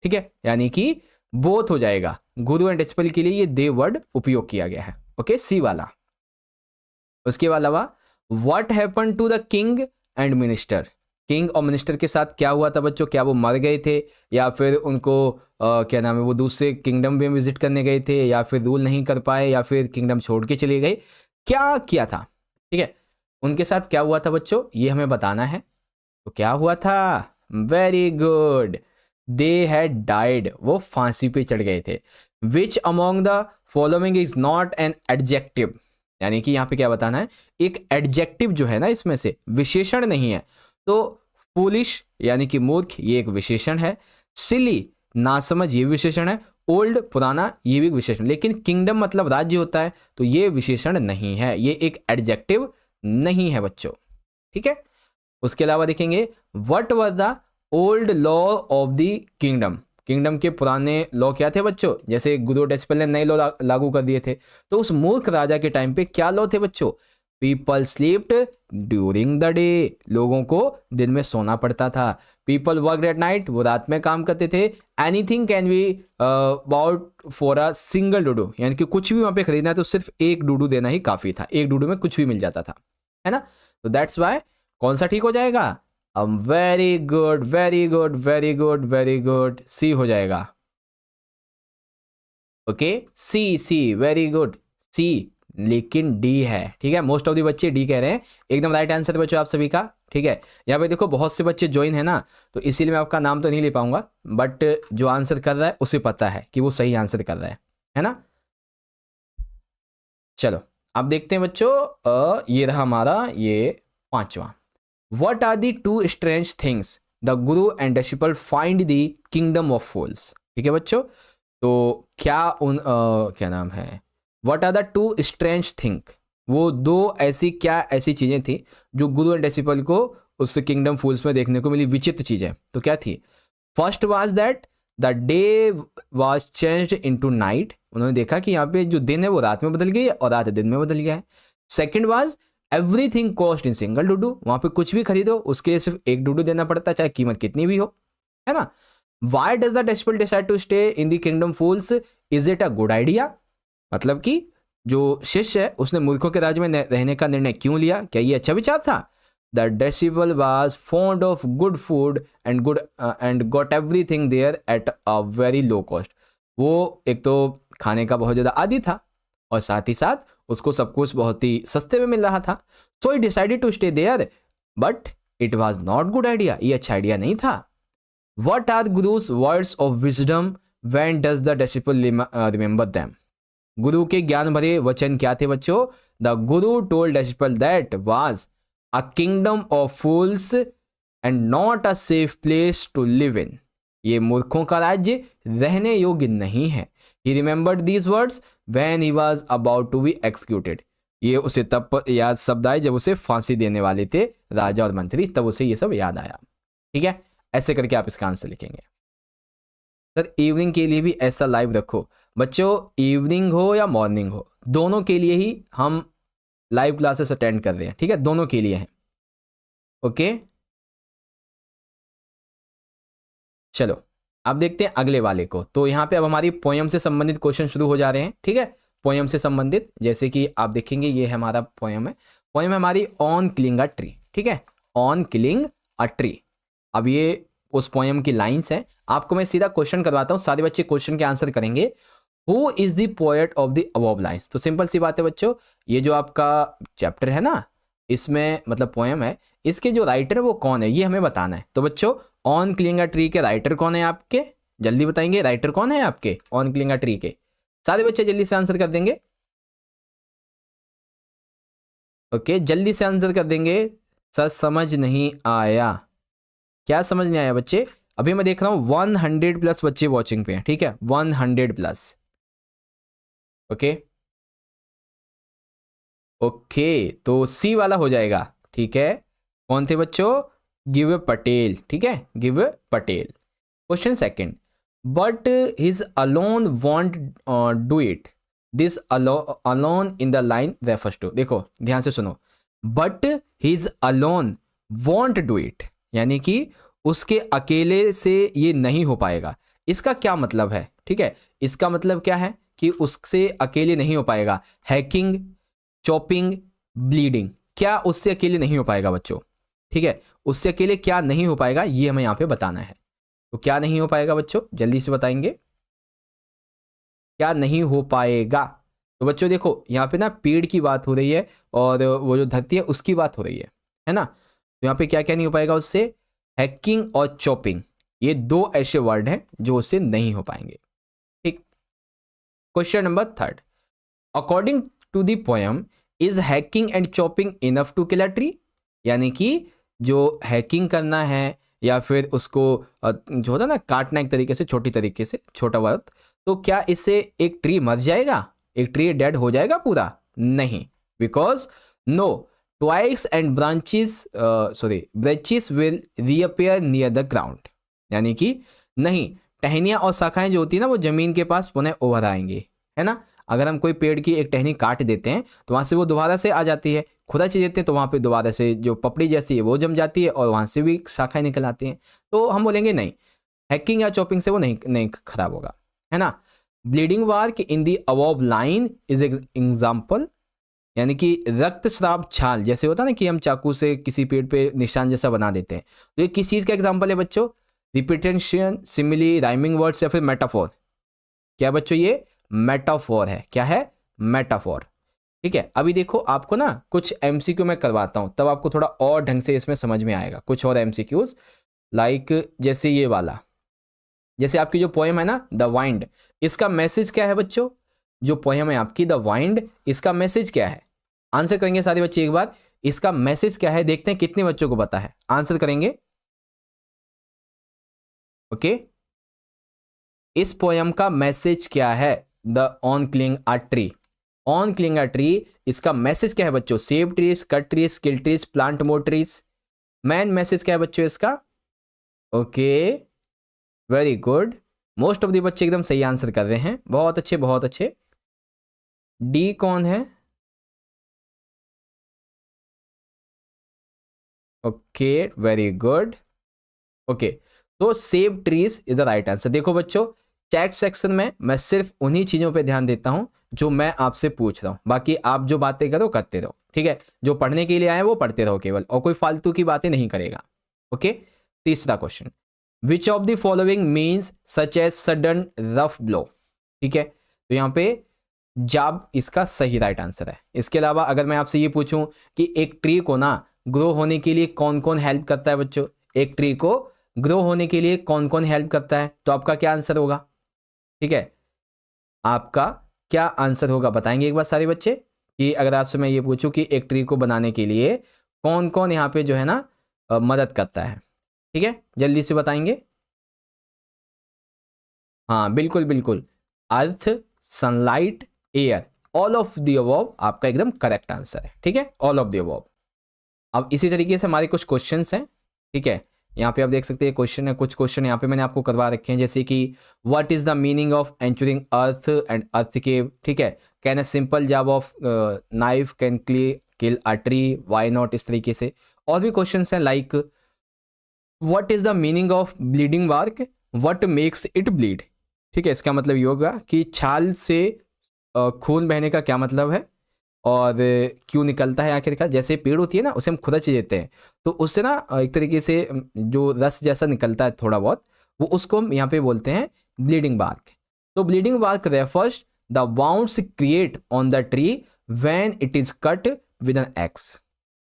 ठीक है, यानी कि बोथ हो जाएगा, गुरु एंड डिसिपल के लिए ये दे वर्ड उपयोग किया गया है। ओके, सी वाला। उसके अलावा what happen to the king and minister. King और मिनिस्टर के साथ क्या हुआ था बच्चों? क्या वो मर गए थे या फिर उनको क्या नाम है, वो दूसरे किंगडम में विजिट करने गए थे या फिर रूल नहीं कर पाए या फिर किंगडम छोड़ के चले गए? क्या किया था? ठीक है, उनके साथ क्या हुआ था बच्चों, ये हमें बताना है। तो क्या हुआ था? Very good, they had died, वो फांसी पे चढ़ गए थे। Which among the following is not an adjective. यानी कि यहाँ पे क्या बताना है, एक एडजेक्टिव जो है ना इसमें से विशेषण नहीं है। तो फूलिश यानी कि मूर्ख, ये एक विशेषण है। सिली नासमझ, ये विशेषण है। ओल्ड पुराना, ये भी विशेषण। लेकिन किंगडम मतलब राज्य होता है, तो ये विशेषण नहीं है, ये एक एडजेक्टिव नहीं है बच्चों। ठीक है, उसके अलावा देखेंगे what was the old law of the kingdom. Kingdom के पुराने लॉ क्या थे बच्चों? जैसे गुरु डेसिपल ने नए लॉ लागू कर दिए थे, तो उस मूर्ख राजा के टाइम पे क्या लॉ थे बच्चों? People slept during the day, लोगों को दिन में सोना पड़ता था। पीपल वर्क एट नाइट, वो रात में काम करते थे। Anything can be about for a single dudu, यानी कि कुछ भी वहां पे खरीदना है तो सिर्फ एक डूडू देना ही काफी था, एक डूडू में कुछ भी मिल जाता था, है ना। तो दैट्स वाई कौन सा ठीक हो जाएगा? Very good very good very good very good, C हो जाएगा। Okay, C C, very good, C. लेकिन डी है, ठीक है। मोस्ट ऑफ द बच्चे डी कह रहे हैं, एकदम राइट आंसर बच्चों आप सभी का। ठीक है, यहाँ पे देखो बहुत से बच्चे ज्वाइन है ना, तो इसीलिए मैं आपका नाम तो नहीं ले पाऊंगा, बट जो आंसर कर रहा है उसे पता है कि वो सही आंसर कर रहा है ना। चलो आप देखते हैं बच्चों, ये रहा हमारा ये पांचवा। What are the two strange things the guru and disciple find the kingdom of fools? ठीक है बच्चों, तो क्या क्या नाम है, What are the two strange thing? वो दो ऐसी क्या ऐसी चीजें थी जो गुरु एंड डिसिपल को उस किंगडम फूल्स में देखने को मिली, विचित्र चीजें। तो क्या थी? First was that the day was changed into night, उन्होंने देखा कि यहाँ पे जो दिन है वो रात में बदल गई है और रात दिन में बदल गया है। Second was everything cost in single dudu, वहां पे कुछ भी खरीदो उसके लिए सिर्फ एक डूडू देना पड़ता है, चाहे कीमत कितनी भी हो, है ना। Why does the disciple decide to stay in the kingdom fools, is it a good idea? मतलब कि जो शिष्य है उसने मूर्खों के राज्य में रहने का निर्णय क्यों लिया, क्या ये अच्छा विचार था? The disciple was fond of good food and got everything there at a very low cost. वो एक तो खाने का बहुत ज़्यादा आदी था और साथ ही साथ उसको सब कुछ बहुत ही सस्ते में मिल रहा था। So he decided to stay there, but it was not good idea, ये अच्छा आइडिया नहीं था। What are guru's words of wisdom, when does the disciple remember them? गुरु के ज्ञान भरे वचन क्या थे बच्चों? The guru told disciple that was a kingdom of fools and not a safe place to live in. ये मूर्खों का राज्य रहने योग्य नहीं है। He remembered these words when he was about to be executed. ये उसे तब याद शब्द आए जब उसे फांसी देने वाले थे राजा और मंत्री, तब उसे ये सब याद आया। ठीक है, ऐसे करके आप इसका आंसर लिखेंगे। सर इवनिंग के लिए भी ऐसा लाइव रखो बच्चों, इवनिंग हो या मॉर्निंग हो, दोनों के लिए ही हम लाइव क्लासेस अटेंड कर रहे हैं। ठीक है, दोनों के लिए हैं। ओके, चलो अब देखते हैं अगले वाले को। तो यहाँ पे अब हमारी पोयम से संबंधित क्वेश्चन शुरू हो जा रहे हैं। ठीक है, पोयम से संबंधित, जैसे कि आप देखेंगे ये है हमारा पोयम है, पोयम है हमारी ऑन किलिंग अ ट्री। ठीक है, ऑन किलिंग अ ट्री। अब ये उस पोयम की लाइंस हैं। आपको मैं सीधा क्वेश्चन करवाता हूँ, सारे बच्चे क्वेश्चन के आंसर करेंगे। Who is the poet of the above lines? तो सिंपल सी बात है बच्चों, ये जो आपका चैप्टर है ना, इसमें मतलब पोयम है, इसके जो राइटर है वो कौन है ये हमें बताना है। तो बच्चों ऑन किलिंग अ ट्री के राइटर कौन है आपके? जल्दी बताएंगे, राइटर कौन है आपके ऑन किलिंग अ ट्री के? सारे बच्चे जल्दी से आंसर कर देंगे। ओके, जल्दी से आंसर कर देंगे। सर समझ नहीं आया, क्या समझ नहीं आया बच्चे? अभी मैं देख रहा हूँ 100 प्लस बच्चे वॉचिंग पे हैं। ठीक है, 100 प्लस। ओके ओके, तो सी वाला हो जाएगा। ठीक है, कौन थे बच्चों? गिव पटेल। ठीक है, Gieve Patel. Question second, but his alone won't do it, this alone in the line refers to. देखो ध्यान से सुनो, but his alone won't do it, यानी कि उसके अकेले से ये नहीं हो पाएगा। इसका क्या मतलब है? ठीक है, इसका मतलब क्या है कि उससे अकेले नहीं हो पाएगा। हैकिंग, चॉपिंग, ब्लीडिंग, क्या उससे अकेले नहीं हो पाएगा बच्चों? ठीक है, उससे अकेले क्या नहीं हो पाएगा ये हमें यहाँ पे बताना है। तो क्या नहीं हो पाएगा बच्चों, जल्दी से बताएंगे, क्या नहीं हो पाएगा? तो बच्चों देखो यहाँ पे ना पेड़ की बात हो रही है और वो जो धरती है उसकी बात हो रही है ना। तो यहाँ पे क्या क्या नहीं हो पाएगा उससे? हैकिंग और चॉपिंग, ये दो ऐसे वर्ड हैं जो उससे नहीं हो पाएंगे। ठीक, question number third, according to the poem is hacking and chopping enough to kill a tree? यानी कि जो हैकिंग करना है या फिर उसको जो होता है ना काटना एक तरीके से, छोटी तरीके से, छोटा वर्ड, तो क्या इससे एक ट्री मर जाएगा, एक ट्री डेड हो जाएगा पूरा? नहीं, because no twice and branches branches will reappear near the ground. यानी कि नहीं, टहनियाँ और शाखाएं जो होती है ना वो जमीन के पास पुनः उभर आएंगी, है ना। अगर हम कोई पेड़ की एक टहनी काट देते हैं तो वहाँ से वो दोबारा से आ जाती है, खुदाई देते हैं तो वहाँ पे दोबारा से जो पपड़ी जैसी है वो जम जाती है और वहाँ से भी शाखाएं निकल आती हैं। तो हम बोलेंगे नहीं, हैकिंग या चॉपिंग से वो नहीं खराब होगा, है ना। Bleeding bark in the above line is example, यानी कि रक्तस्राव छाल, जैसे होता है ना कि हम चाकू से किसी पेड़ पे निशान जैसा बना देते हैं, तो ये किस चीज़ का एग्जाम्पल है बच्चों? रिपीटेशन, सिमिली, राइमिंग वर्ड्स या फिर मेटाफोर? क्या बच्चों ये मेटाफोर है? क्या है? मेटाफोर। ठीक है, अभी देखो आपको ना कुछ एमसीक्यू मैं करवाता हूं, तब आपको थोड़ा और ढंग से इसमें समझ में आएगा। कुछ और एमसीक्यूज लाइक जैसे ये वाला, जैसे आपकी जो पोएम है ना द वाइंड, इसका मैसेज क्या है बच्चों? जो पोयम है आपकी द वाइंड, इसका मैसेज क्या है? आंसर करेंगे सारे बच्चे एक बार, इसका मैसेज क्या है? देखते हैं कितने बच्चों को पता है, आंसर करेंगे। ओके, इस पोयम का मैसेज क्या है? The on killing a tree, on killing a tree, इसका मैसेज क्या है बच्चों? Save trees, cut trees, kill trees, plant more trees. Main message क्या है बच्चों इसका? Okay, very good, most of the बच्चे एकदम सही आंसर कर रहे हैं, बहुत अच्छे बहुत अच्छे। डी कौन है? Okay, very good. ओके, तो save trees is the right answer. देखो बच्चों, चैट सेक्शन में मैं सिर्फ उन्हीं चीजों पे ध्यान देता हूं जो मैं आपसे पूछ रहा हूं, बाकी आप जो बातें करो करते रहो, ठीक है? जो पढ़ने के लिए आए वो पढ़ते रहो केवल, और कोई फालतू की बातें नहीं करेगा। ओके, तीसरा question, which of the following means such as sudden rough blow? ठीक है, तो यहाँ पे जाब इसका सही राइट आंसर है। इसके अलावा अगर मैं आपसे ये पूछूं कि एक ट्री को ना ग्रो होने के लिए कौन कौन हेल्प करता है बच्चों, एक ट्री को ग्रो होने के लिए कौन कौन हेल्प करता है, तो आपका क्या आंसर होगा? ठीक है, आपका क्या आंसर होगा बताएंगे एक बार सारे बच्चे, कि अगर आपसे मैं ये पूछूं कि एक ट्री को बनाने के लिए कौन कौन यहाँ पे जो है ना मदद करता है? ठीक है, जल्दी से बताएंगे। हाँ बिल्कुल बिल्कुल, earth, sunlight, air, all of the above आपका एकदम करेक्ट आंसर है। ठीक है, ऑल ऑफ द अबव। अब इसी तरीके से हमारे कुछ क्वेश्चंस हैं, ठीक है? यहाँ पे आप देख सकते हैं क्वेश्चन है, कुछ क्वेश्चन यहाँ पे मैंने आपको करवा रखे हैं, जैसे कि what is the meaning of anchoring earth and earth cave? ठीक है, can a simple job of knife can kill a tree, why not? इस तरीके से और भी क्वेश्चन हैं, like what is the meaning of bleeding bark, what makes it bleed? ठीक है, इसका मतलब ये होगा कि छाल से खून बहने का क्या मतलब है और क्यों निकलता है आखिरकार? जैसे पेड़ होती है ना, उसे हम खुरच देते हैं तो उससे ना एक तरीके से जो रस जैसा निकलता है थोड़ा बहुत, वो उसको हम यहाँ पे बोलते हैं ब्लीडिंग बार्क। तो bleeding bark refers the wounds create on the tree when it is cut with an axe,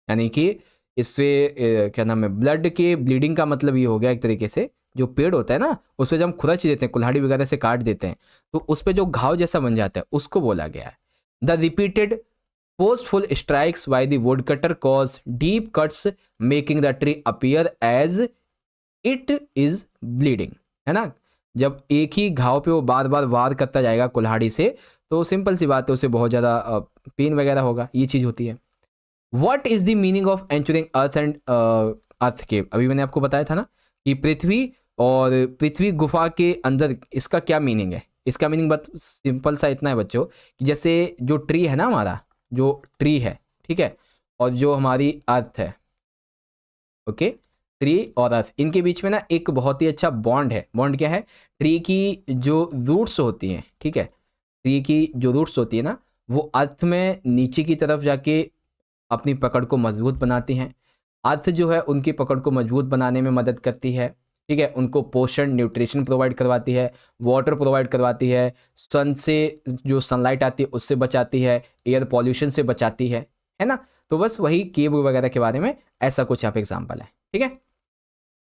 यानी कि इससे क्या नाम है, ब्लड के ब्लीडिंग का मतलब ये हो गया एक तरीके से, जो पेड़ होता है ना उस पर जब हम खुरच देते हैं, कुल्हाड़ी वगैरह से काट देते हैं, तो उस पर जो घाव जैसा बन जाता है उसको बोला गया है। The repeated forceful strikes by the woodcutter cause deep cuts making the tree appear as it is bleeding, है ना? जब एक ही घाव पे वो बार बार वार करता जाएगा कुल्हाड़ी से, तो सिंपल सी बात है उसे बहुत ज़्यादा पेन वगैरह होगा, ये चीज़ होती है। What is the meaning of anchoring earth and earth cave? अभी मैंने आपको बताया था ना कि पृथ्वी और पृथ्वी गुफा के अंदर, इसका क्या मीनिंग है? इसका मीनिंग बस सिंपल सा इतना है बच्चों, कि जैसे जो ट्री है ना, हमारा जो ट्री है, ठीक है, और जो हमारी अर्थ है, ओके, ट्री और अर्थ, इनके बीच में ना एक बहुत ही अच्छा बॉन्ड है। बॉन्ड क्या है? ट्री की जो रूट्स होती हैं, ठीक है, ट्री की जो रूट्स होती है ना, वो अर्थ में नीचे की तरफ जाके अपनी पकड़ को मजबूत बनाती हैं। अर्थ जो है उनकी पकड़ को मजबूत बनाने में मदद करती है, ठीक है, उनको पोषण, न्यूट्रिशन प्रोवाइड करवाती है, वाटर प्रोवाइड करवाती है, सन से जो सनलाइट आती है उससे बचाती है, एयर पॉल्यूशन से बचाती है ना? तो बस वही केव वगैरह के बारे में ऐसा कुछ यहाँ पे एग्जाम्पल है। ठीक है,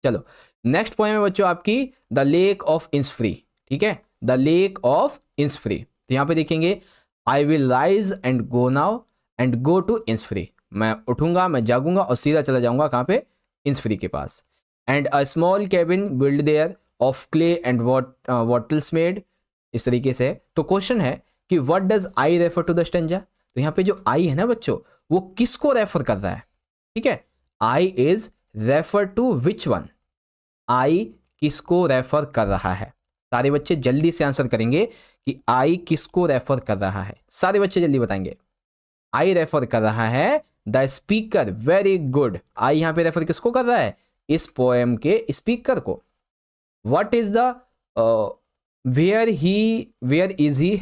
चलो नेक्स्ट पॉइंट है बच्चों आपकी द लेक ऑफ इंसफ्री। ठीक है, द लेक ऑफ इंसफ्री, तो यहाँ पे देखेंगे I will rise and go now and go to Innisfree, मैं उठूंगा, मैं जागूंगा और सीधा चला जाऊंगा कहाँ पे? इंसफ्री के पास। And a small cabin build there of clay and wattles made, इस तरीके से। तो क्वेश्चन है कि what does I refer to the stanza? तो यहाँ पे जो आई है ना बच्चों, वो किसको रेफर कर रहा है? ठीक है, I is refer to which one? I किसको रेफर कर रहा है? सारे बच्चे जल्दी से आंसर करेंगे कि आई किसको रेफर कर रहा है, सारे बच्चे जल्दी बताएंगे। आई रेफर कर रहा है द स्पीकर, वेरी गुड। आई यहां पे रेफर किसको कर रहा है? इस पोएम के स्पीकर को। What is the where is he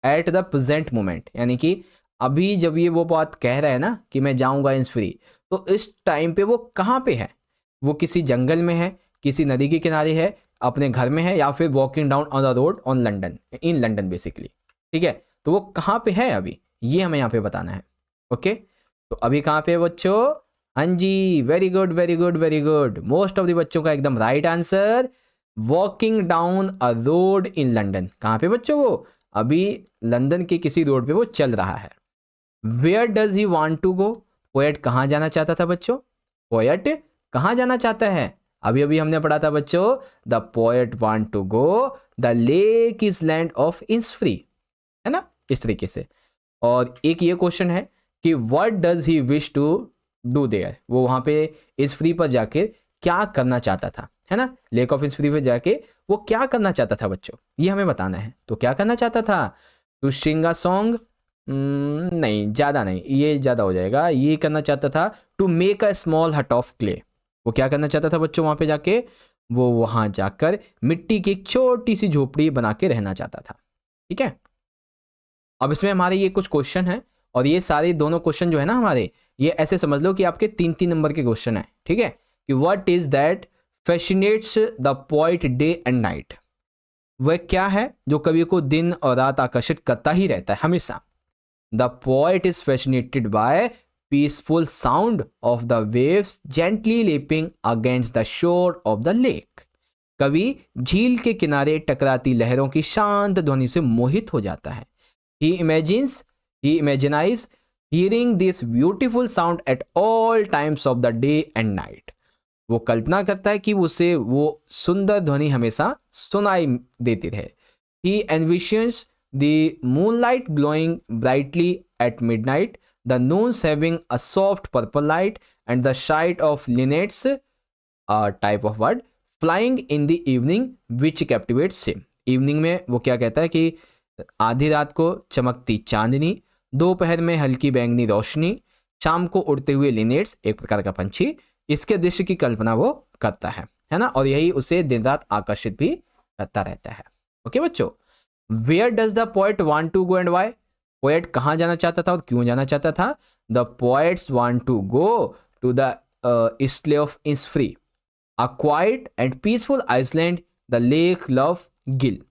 at the present moment, यानी कि अभी जब ये वो बात कह रहा है ना कि मैं जाऊंगा इंसफ्री, तो इस टाइम पे वो कहाँ पे है? वो किसी जंगल में है, किसी नदी के किनारे है, अपने घर में है, या फिर walking down on the road on London, in London basically. ठीक है, तो वो कहाँ पे है अभी, ये हमें यहाँ पे बताना है। ओके, तो अभी कहाँ पे है बच्चों? हाँ जी, very good very good very good, most of the बच्चों का एकदम right answer, walking down a road in London. कहाँ पे बच्चों? वो अभी लंदन के किसी रोड पे वो चल रहा है। Where does he want to go, poet कहाँ जाना चाहता था बच्चों, पोएट कहाँ जाना चाहता है, अभी अभी हमने पढ़ा था बच्चों, the poet want to go the lake island of Innisfree, है ना, इस तरीके से। और एक ये क्वेश्चन है कि what does he wish to do there, वो वहां पे इंसफ्री पर जाके क्या करना चाहता था, है ना, लेक ऑफ इंसफ्री पर जाके वो क्या करना चाहता था बच्चों, ये हमें बताना है। तो क्या करना चाहता था, टू सिंग अ सॉन्ग, नहीं ज़्यादा नहीं, ये ज़्यादा हो जाएगा, ये करना चाहता था टू मेक अ स्मॉल हट ऑफ क्ले, वो क्या करना चाहता था बच्चों वहाँ पे जाके, वो वहाँ जाकर मिट्टी की एक छोटी सी झोपड़ी बना के रहना चाहता था। ठीक है, अब इसमें हमारे ये कुछ क्वेश्चन है, और ये सारे दोनों क्वेश्चन जो है ना हमारे, ये ऐसे समझ लो कि आपके 3-3 नंबर के क्वेश्चन है। ठीक है, कि what is that fascinates the poet day and night, वह क्या है जो कवि को दिन और रात आकर्षित करता ही रहता है हमेशा। The poet is fascinated by peaceful sound of the waves gently lapping against the shore of the lake, कवि झील के किनारे टकराती लहरों की शांत ध्वनि से मोहित हो जाता है। He imagines hearing this beautiful sound at all times of the day and night. वो कल्पना करता है कि उसे वो सुंदर ध्वनि हमेशा सुनाई देती रहे। He envisions the moonlight glowing brightly at midnight, the noons having a soft purple light, and the sight of linnets, a type of bird, flying in the evening, which captivates him. Evening में वो क्या कहता है कि आधी रात को चमकती चांदनी, दोपहर में हल्की बैंगनी रोशनी, शाम को उड़ते हुए लिनेट्स, एक प्रकार का पंछी, इसके दृश्य की कल्पना वो करता है ना, और यही उसे दिन रात आकर्षित भी करता रहता है। ओके बच्चों, where does the poet want to go and why, poet कहाँ जाना चाहता था और क्यों जाना चाहता था। The poets want to go to the isle of Innisfree, a quiet and peaceful island, the lake love Gill.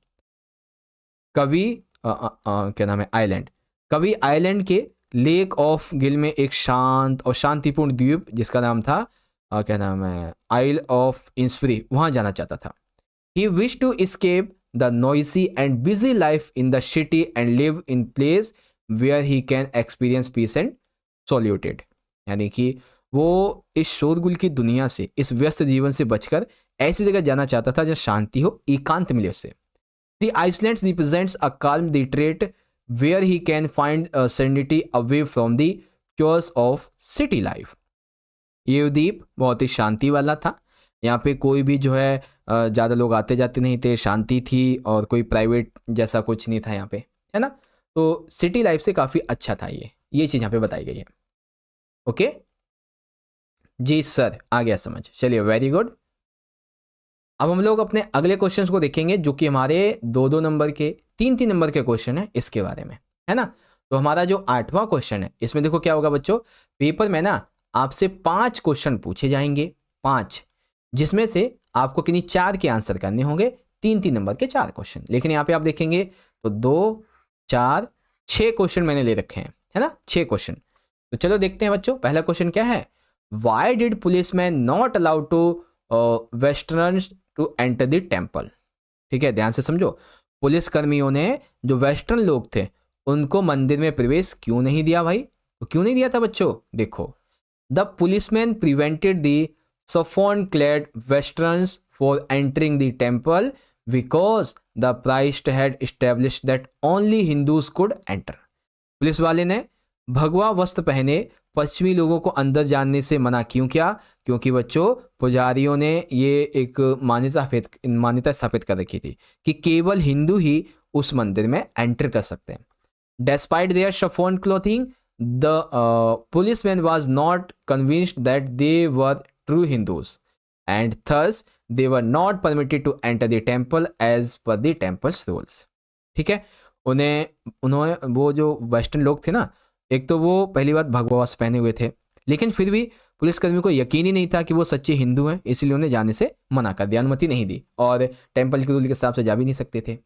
कवि क्या नाम है, आइलैंड, कवि आइलैंड के लेक ऑफ गिल में एक शांत और शांतिपूर्ण द्वीप जिसका नाम था क्या नाम है, आइल ऑफ इंसफ्री, वहां जाना चाहता था। He wish to escape the noisy and busy life in the city and live in place where he can experience peace and solitude, यानी कि वो इस शोरगुल की दुनिया से, इस व्यस्त जीवन से बचकर ऐसी जगह जाना चाहता था जहाँ शांति हो, एकांत मिले उसे। The Iceland represents a calm retreat where he can find serenity away from the chores of city life. ये द्वीप बहुत ही शांति वाला था, यहाँ पे कोई भी जो है ज़्यादा लोग आते जाते नहीं थे, शांति थी और कोई प्राइवेट जैसा कुछ नहीं था यहाँ पे, है ना, तो सिटी लाइफ से काफ़ी अच्छा था ये चीज़ यहाँ पे बताई गई है। ओके जी सर, आ गया समझ, चलिए वेरी गुड। अब हम लोग अपने अगले क्वेश्चंस को देखेंगे जो कि हमारे 2-2 नंबर के 3-3 नंबर के क्वेश्चन है इसके बारे में, है ना। तो हमारा जो 8वां क्वेश्चन है इसमें देखो क्या होगा बच्चों, पेपर में ना आपसे 5 क्वेश्चन पूछे जाएंगे, 5, जिसमें से आपको किन्हीं 4 के आंसर करने होंगे, 3-3 नंबर के 4 क्वेश्चन। लेकिन यहाँ पे आप देखेंगे तो 2, 4, 6 क्वेश्चन मैंने ले रखे हैं, है ना, 6 क्वेश्चन। तो चलो देखते हैं बच्चों, पहला क्वेश्चन क्या है, why did policeman not allow to westerners to enter the temple. ठीक है, ध्यान से समझो, पुलिस कर्मियों ने जो वेस्टर्न लोग थे उनको मंदिर में प्रवेश क्यों नहीं दिया भाई, तो क्यों नहीं दिया था बच्चों, देखो, the policeman prevented the saffron clad westerners for entering the temple because the priest had established that only Hindus could enter. Police वाले ने भगवा वस्त्र पहने पश्चिमी लोगों को अंदर जाने से मना क्यों किया, क्योंकि बच्चों पुजारियों ने ये एक मान्यता स्थापित कर रखी थी कि केवल हिंदू ही उस मंदिर में एंटर कर सकते हैं। Despite their chiffon clothing the policeman was not convinced that they were true Hindus and thus they were not permitted to enter the temple as per the temple's rules. ठीक है, उन्होंने वो जो वेस्टर्न लोग थे ना, एक तो वो पहली बात भगवा वस्त्र पहने हुए थे, लेकिन फिर भी पुलिसकर्मियों को यकीन ही नहीं था कि वो सच्चे हिंदू हैं, इसलिए उन्हें जाने से मना कर दिया, अनुमति नहीं दी, और टेम्पल के रूल के हिसाब से जा भी नहीं सकते थे।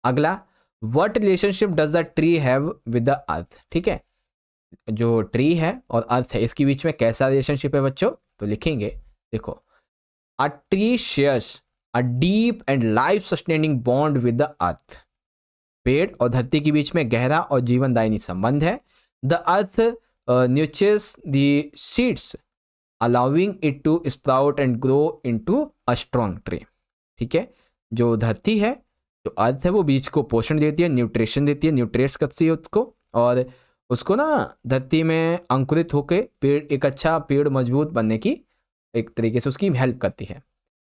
अगला, what relationship does the tree have with the earth. ठीक है, जो ट्री है और अर्थ है इसके बीच में कैसा रिलेशनशिप है बच्चों, तो लिखेंगे, देखो, a tree shares a deep and life sustaining bond with the earth. पेड़ और धरती के बीच में गहरा और जीवनदायिनी संबंध है। The earth nutritions the seeds allowing it to sprout and grow into a strong tree. ठीक है, जो धरती है, जो अर्थ है, वो बीज को पोषण देती है, न्यूट्रिशन देती है, न्यूट्रिएंट्स करती है उसको, और उसको ना धरती में अंकुरित होकर पेड़, एक अच्छा पेड़ मजबूत बनने की एक तरीके से उसकी हेल्प करती है।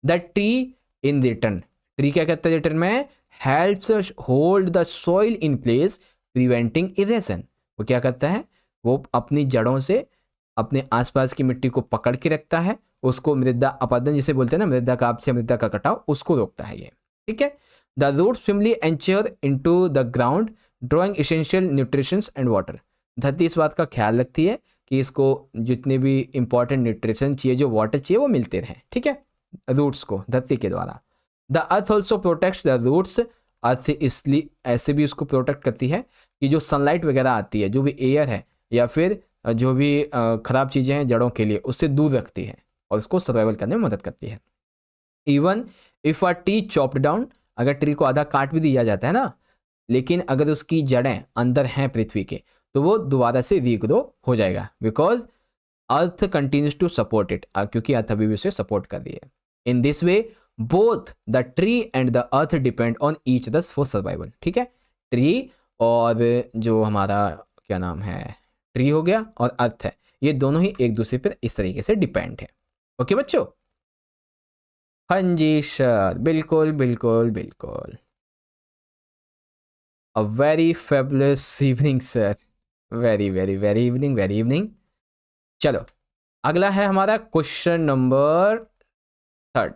The tree in return, tree क्या करता है रिटर्न में? Helps hold the soil in place preventing erosion. वो क्या करता है? वो अपनी जड़ों से अपने आसपास की मिट्टी को पकड़ के रखता है, उसको मृदा अपरदन जिसे बोलते हैं ना, मृदा का अपक्षय, मृदा का कटाव, उसको रोकता है ये। ठीक है। The roots firmly anchor into the ground drawing essential nutritions and water. धरती इस बात का ख्याल रखती है कि इसको जितने भी इंपॉर्टेंट न्यूट्रिशन चाहिए, जो वाटर चाहिए, वो मिलते रहें। ठीक है, रूट्स को धरती के द्वारा। The earth also protects the roots, earth इसलिए ऐसे भी उसको प्रोटेक्ट करती है कि जो सनलाइट वगैरह आती है, जो भी एयर है या फिर जो भी खराब चीज़ें हैं जड़ों के लिए, उससे दूर रखती है और उसको सर्वाइवल करने में मदद करती है। Even if a tree chopped down, अगर ट्री को आधा काट भी दिया जाता है ना, लेकिन अगर उसकी जड़ें अंदर हैं पृथ्वी के, तो वो दोबारा से रीग्रो हो जाएगा, because earth continues to support it, क्योंकि अर्थ अभी भी उसे सपोर्ट कर रही है। In this way both the tree and the earth depend on each others for survival. ठीक है, ट्री और जो हमारा क्या नाम है, ट्री हो गया और अर्थ है, ये दोनों ही एक दूसरे पर इस तरीके से डिपेंड है। ओके बच्चों? हाँ जी सर, बिल्कुल बिल्कुल बिल्कुल। A very fabulous evening sir, very very very evening, very evening. चलो अगला है हमारा question number 3।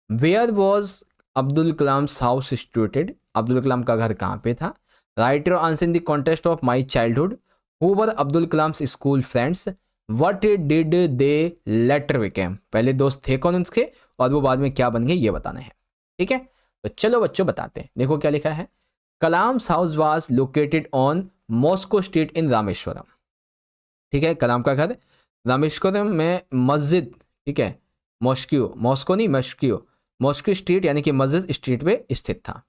Where was Abdul Kalam house situated? Abdul Kalam का घर कहाँ पे था? Write your answer in the context of my childhood. Who were Abdul Kalam's school friends? What did they later became? पहले दोस्त थे कौन उसके और वो बाद में क्या बन गए, ये बताना है। ठीक है, तो चलो बच्चों बताते हैं। देखो क्या लिखा है। Kalam's house was located on mosque street in Rameswaram. ठीक है, कलाम का घर रामेश्वरम में मस्जिद, ठीक है, मॉस्क्यू, मॉस्को नहीं मॉस्क्यू, मॉस्क्यू स्ट्रीट यानी कि मस्जिद स्ट्रीट पे स्थित था।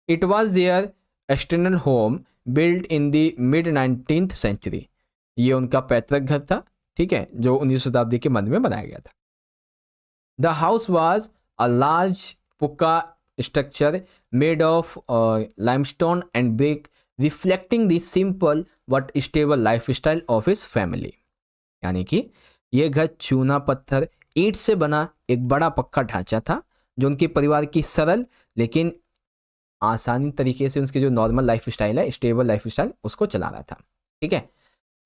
It was their external home build in the mid 19th century. ये उनका पैतृक घर था, ठीक है, जो 19वीं शताब्दी के मध्य में बनाया गया था। The house was a large pucca structure made of limestone and brick reflecting the simple but stable lifestyle of his family. यानी कि यह घर चूना पत्थर ईंट से बना एक बड़ा पक्का ढांचा था, जो उनके परिवार की सरल लेकिन आसानी तरीके से उसके जो नॉर्मल लाइफ स्टाइल है, स्टेबल लाइफ स्टाइल, उसको चला रहा था। ठीक है,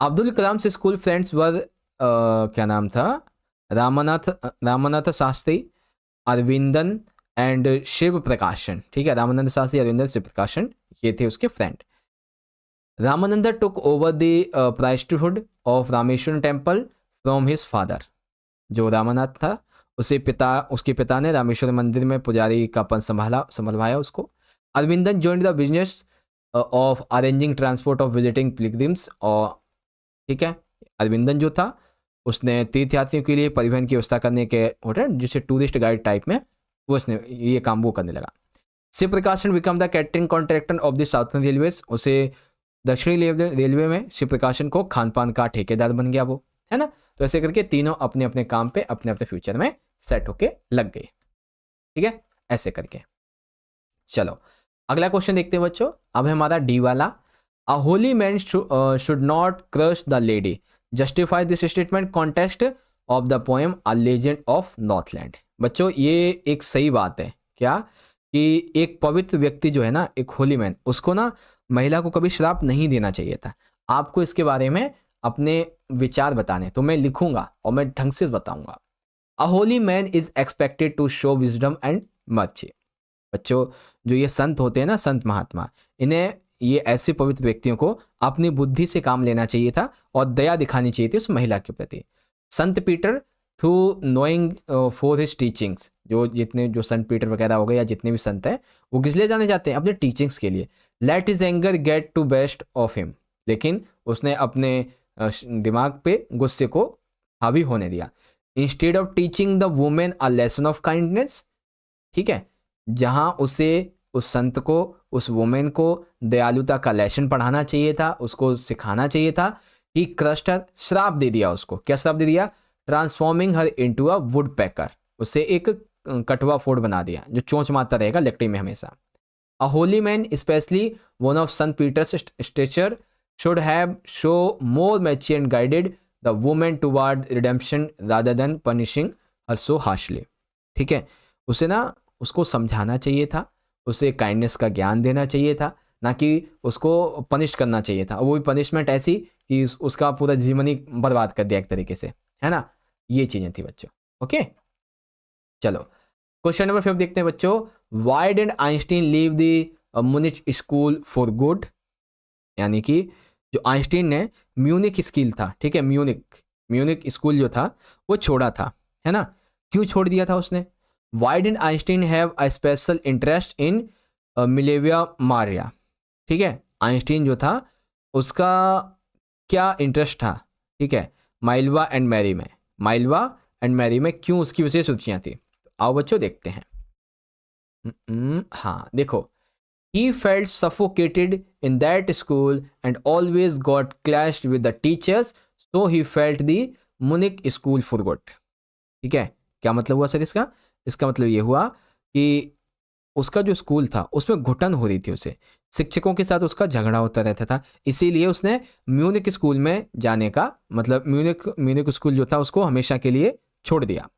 अब्दुल कलाम से स्कूल फ्रेंड्स वर क्या नाम था, रामानाथ शास्त्री, अरविंदन एंड शिव प्रकाशन। ठीक है, रामानंद शास्त्री, अरविंदन, शिव प्रकाशन, ये थे उसके friend. Ramanand took over the priesthood of Rameswaram temple from his father. जो रामानाथ था उसके पिता ने रामेश्वर मंदिर में पुजारी का पद संभलवाया उसको। Aravindan joined the business of arranging transport of visiting pilgrims. और ठीक है, अरविंदन जो था उसने तीर्थयात्रियों के लिए परिवहन की व्यवस्था करने के होते हैं जिसे टूरिस्ट गाइड टाइप में, वो उसने ये काम वो करने लगा। शिव प्रकाशन become the catering contractor of the southern railways. उसे दक्षिणी रेलवे में शिव प्रकाशन को खान पान का ठेकेदार बन गया वो, है ना। तो ऐसे करके तीनों अपने अपने काम पे अपने अपने फ्यूचर में सेट होके लग गए। ठीक है, ऐसे करके। चलो अगला क्वेश्चन देखते हैं बच्चों। अब है हमारा डी वाला। A holy man should not crush the lady, justify this statement, context of the poem a legend of Northland. बच्चों ये एक सही बात है क्या, कि एक पवित्र व्यक्ति जो है ना, एक होली मैन, उसको ना महिला को कभी श्राप नहीं देना चाहिए था। आपको इसके बारे में अपने विचार बताने, तो मैं लिखूंगा और मैं ढंग से बताऊंगा। A holy man is expected to show wisdom and mercy. बच्चों जो ये संत होते हैं ना, संत महात्मा, इन्हें ये ऐसे पवित्र व्यक्तियों को अपनी बुद्धि से काम लेना चाहिए था और दया दिखानी चाहिए थी उस महिला के प्रति। संत Peter through knowing for his teachings, जो संत पीटर वगैरह हो गए या जितने भी संत हैं, वो किस लिए जाने जाते हैं, अपने टीचिंग्स के लिए। Let his anger get to best of him, लेकिन उसने अपने दिमाग पे गुस्से को हावी होने दिया। Instead of teaching the women a lesson of kindness, ठीक है, जहां उसे उस संत को उस वुमेन को दयालुता का लेसन पढ़ाना चाहिए था, उसको सिखाना चाहिए था। ही क्रस्ट हर, श्राप दे दिया उसको। क्या श्राप दे दिया? Transforming her into a woodpecker, उसे एक कटवा फोड़ बना दिया जो चोंच मारता रहेगा लकड़ी में हमेशा। A holy man specially one of Saint Peter's stature should have show more mature and guided the woman toward redemption rather than punishing her so harshly। ठीक है, उसे ना उसको समझाना चाहिए था, उसे काइंडनेस का ज्ञान देना चाहिए था, ना कि उसको पनिश करना चाहिए था। वो भी पनिशमेंट ऐसी कि उसका पूरा जीवन ही बर्बाद कर दिया एक तरीके से, है ना। ये चीजें थी बच्चों। ओके, चलो क्वेश्चन नंबर 5 देखते हैं बच्चों। Why did Einstein leave the Munich school for good? यानी कि जो आइंस्टीन ने म्यूनिक स्कूल था, ठीक है, म्यूनिक स्कूल जो था वो छोड़ा था, है ना। क्यों छोड़ दिया था उसने? Why did Einstein have a special interest in Mileva Maria? ठीक है, आइंस्टीन जो था उसका क्या इंटरेस्ट था, ठीक है, माइल्वा एंड मैरी में। माइल्वा एंड मैरी में क्यों उसकी विशेष रुचियां थी? आओ बच्चों देखते हैं। हाँ देखो, he felt suffocated in that school and always got clashed with the teachers, so he felt the Munich school for good। ठीक है, क्या मतलब हुआ सर इसका? इसका मतलब ये हुआ कि उसका जो स्कूल था उसमें घुटन हो रही थी, उसे शिक्षकों के साथ उसका झगड़ा होता रहता था, इसीलिए उसने म्यूनिक स्कूल में जाने का मतलब म्यूनिक स्कूल जो था उसको हमेशा के लिए छोड़ दिया।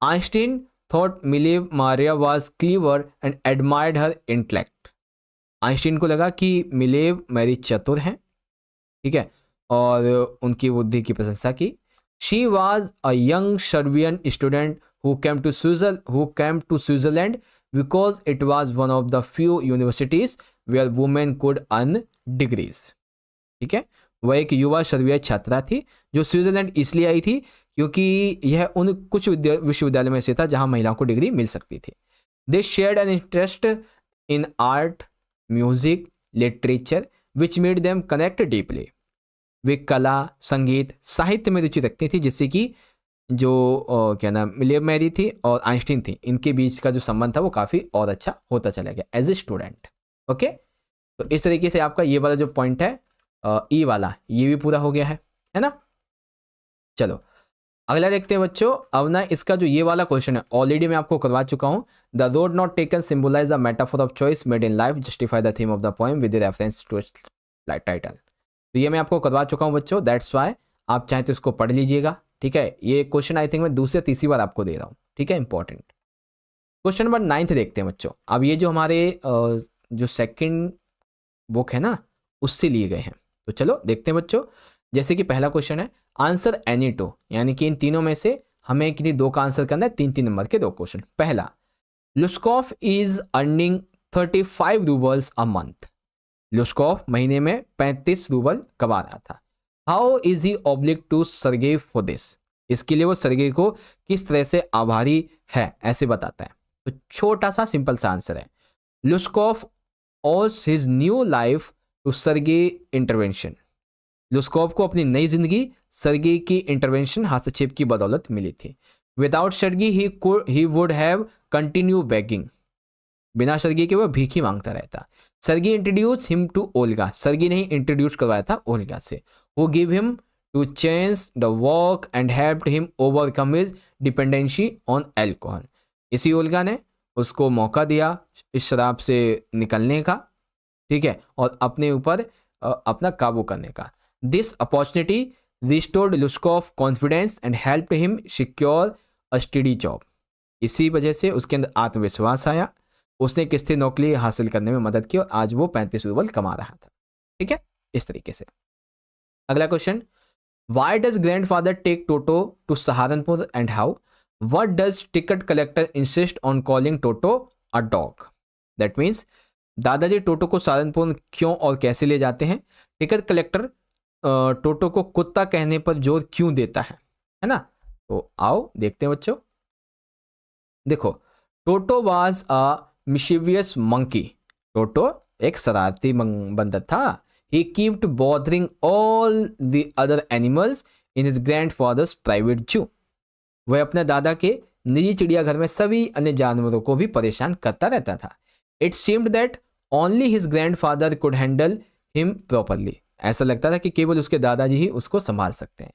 Einstein thought Mileva Maria was clever and admired her intellect. Einstein को लगा कि मिलेव मैरी चतुर हैं, ठीक है, और उनकी बुद्धि की प्रशंसा की। She was a young Serbian student who came to Switzerland because it was one of the few universities where women could earn degrees. ठीक है, वह एक युवा सर्बियाई छात्रा थी जो स्विट्जरलैंड इसलिए आई थी क्योंकि यह उन कुछ विश्वविद्यालय में से था जहां महिलाओं को डिग्री मिल सकती थी। They shared an interest in art, music, literature which made them connect deeply. वे कला, संगीत, साहित्य में रुचि रखती थी, जिससे कि जो क्या नाम मिलेव मैरी थी और आइंस्टीन थी, इनके बीच का जो संबंध था वो काफ़ी और अच्छा होता चला गया एज ए स्टूडेंट। ओके, तो इस तरीके से आपका ये वाला जो पॉइंट है ई वाला, ये भी पूरा हो गया है ना। चलो अगला देखते हैं बच्चों। अब ना इसका जो ये वाला क्वेश्चन है ऑलरेडी मैं आपको करवा चुका हूं। The road not taken symbolise the metaphor of choice made in life, justify the theme of the poem with reference to its title. तो ये मैं आपको करवा चुका हूं बच्चों, दैट्स वाई आप चाहें तो इसको पढ़ लीजिएगा। ठीक है, ये क्वेश्चन आई थिंक मैं दूसरी तीसरी बार आपको दे रहा हूँ। ठीक है, इंपॉर्टेंट। क्वेश्चन नंबर 9 देखते हैं बच्चों। अब ये जो हमारे जो सेकेंड बुक है ना उससे लिए गए हैं, तो चलो देखते हैं बच्चों। जैसे कि पहला क्वेश्चन है आंसर एनी टू, यानी कि इन तीनों में से हमें किन्हीं दो का आंसर करना है। 3-3 नंबर के दो क्वेश्चन। पहला, Lushkoff is earning 35 roubles a month. Lushkoff महीने में 35 रूबल कमा रहा था। How is he obliged to Sergei for this? इसके लिए वो सर्गेई को किस तरह से आभारी है ऐसे बताता है। तो छोटा सा सिंपल सा आंसर है, Lushkoff owes his new life to Sergei intervention. Lushkoff को अपनी नई जिंदगी सर्गेई की इंटरवेंशन, हस्तक्षेप की बदौलत मिली थी। Without Sergei he would have continue begging. बिना सर्गेई के वो भीख ही मांगता रहता। Sergei introduce him to Olga. Sergei ने ही इंट्रोड्यूस करवाया था ओल्गा से। Who give him to change the work and helped him overcome his dependency on alcohol. इसी ओल्गा ने उसको मौका दिया इस शराब से निकलने का, ठीक है, और अपने ऊपर अपना काबू करने का। This opportunity restored Lushkoff confidence and helped him secure a steady job. इसी वजह से उसके अंदर आत्मविश्वास आया, उसने एक स्थिर नौकरी हासिल करने में मदद की और आज वो 35 रूबल कमा रहा था। ठीक है, इस तरीके से। अगला question, why does grandfather take Toto to Saharanpur and how? What does ticket collector insist on calling Toto a dog? That means दादाजी टोटो को सहारनपुर क्यों और कैसे ले जाते हैं? टिकट कलेक्टर टोटो को कुत्ता कहने पर जोर क्यों देता है ना। तो आओ देखते हैं बच्चों। देखो, टोटो वाज अ मिशीवियस मंकी। टोटो एक शरारती बंदर था। He kept bothering all the other animals in his grandfather's private zoo. वह अपने दादा के निजी चिड़ियाघर में सभी अन्य जानवरों को भी परेशान करता रहता था। It seemed that only his grandfather could handle him properly, ऐसा लगता था कि केवल उसके दादाजी ही उसको संभाल सकते हैं.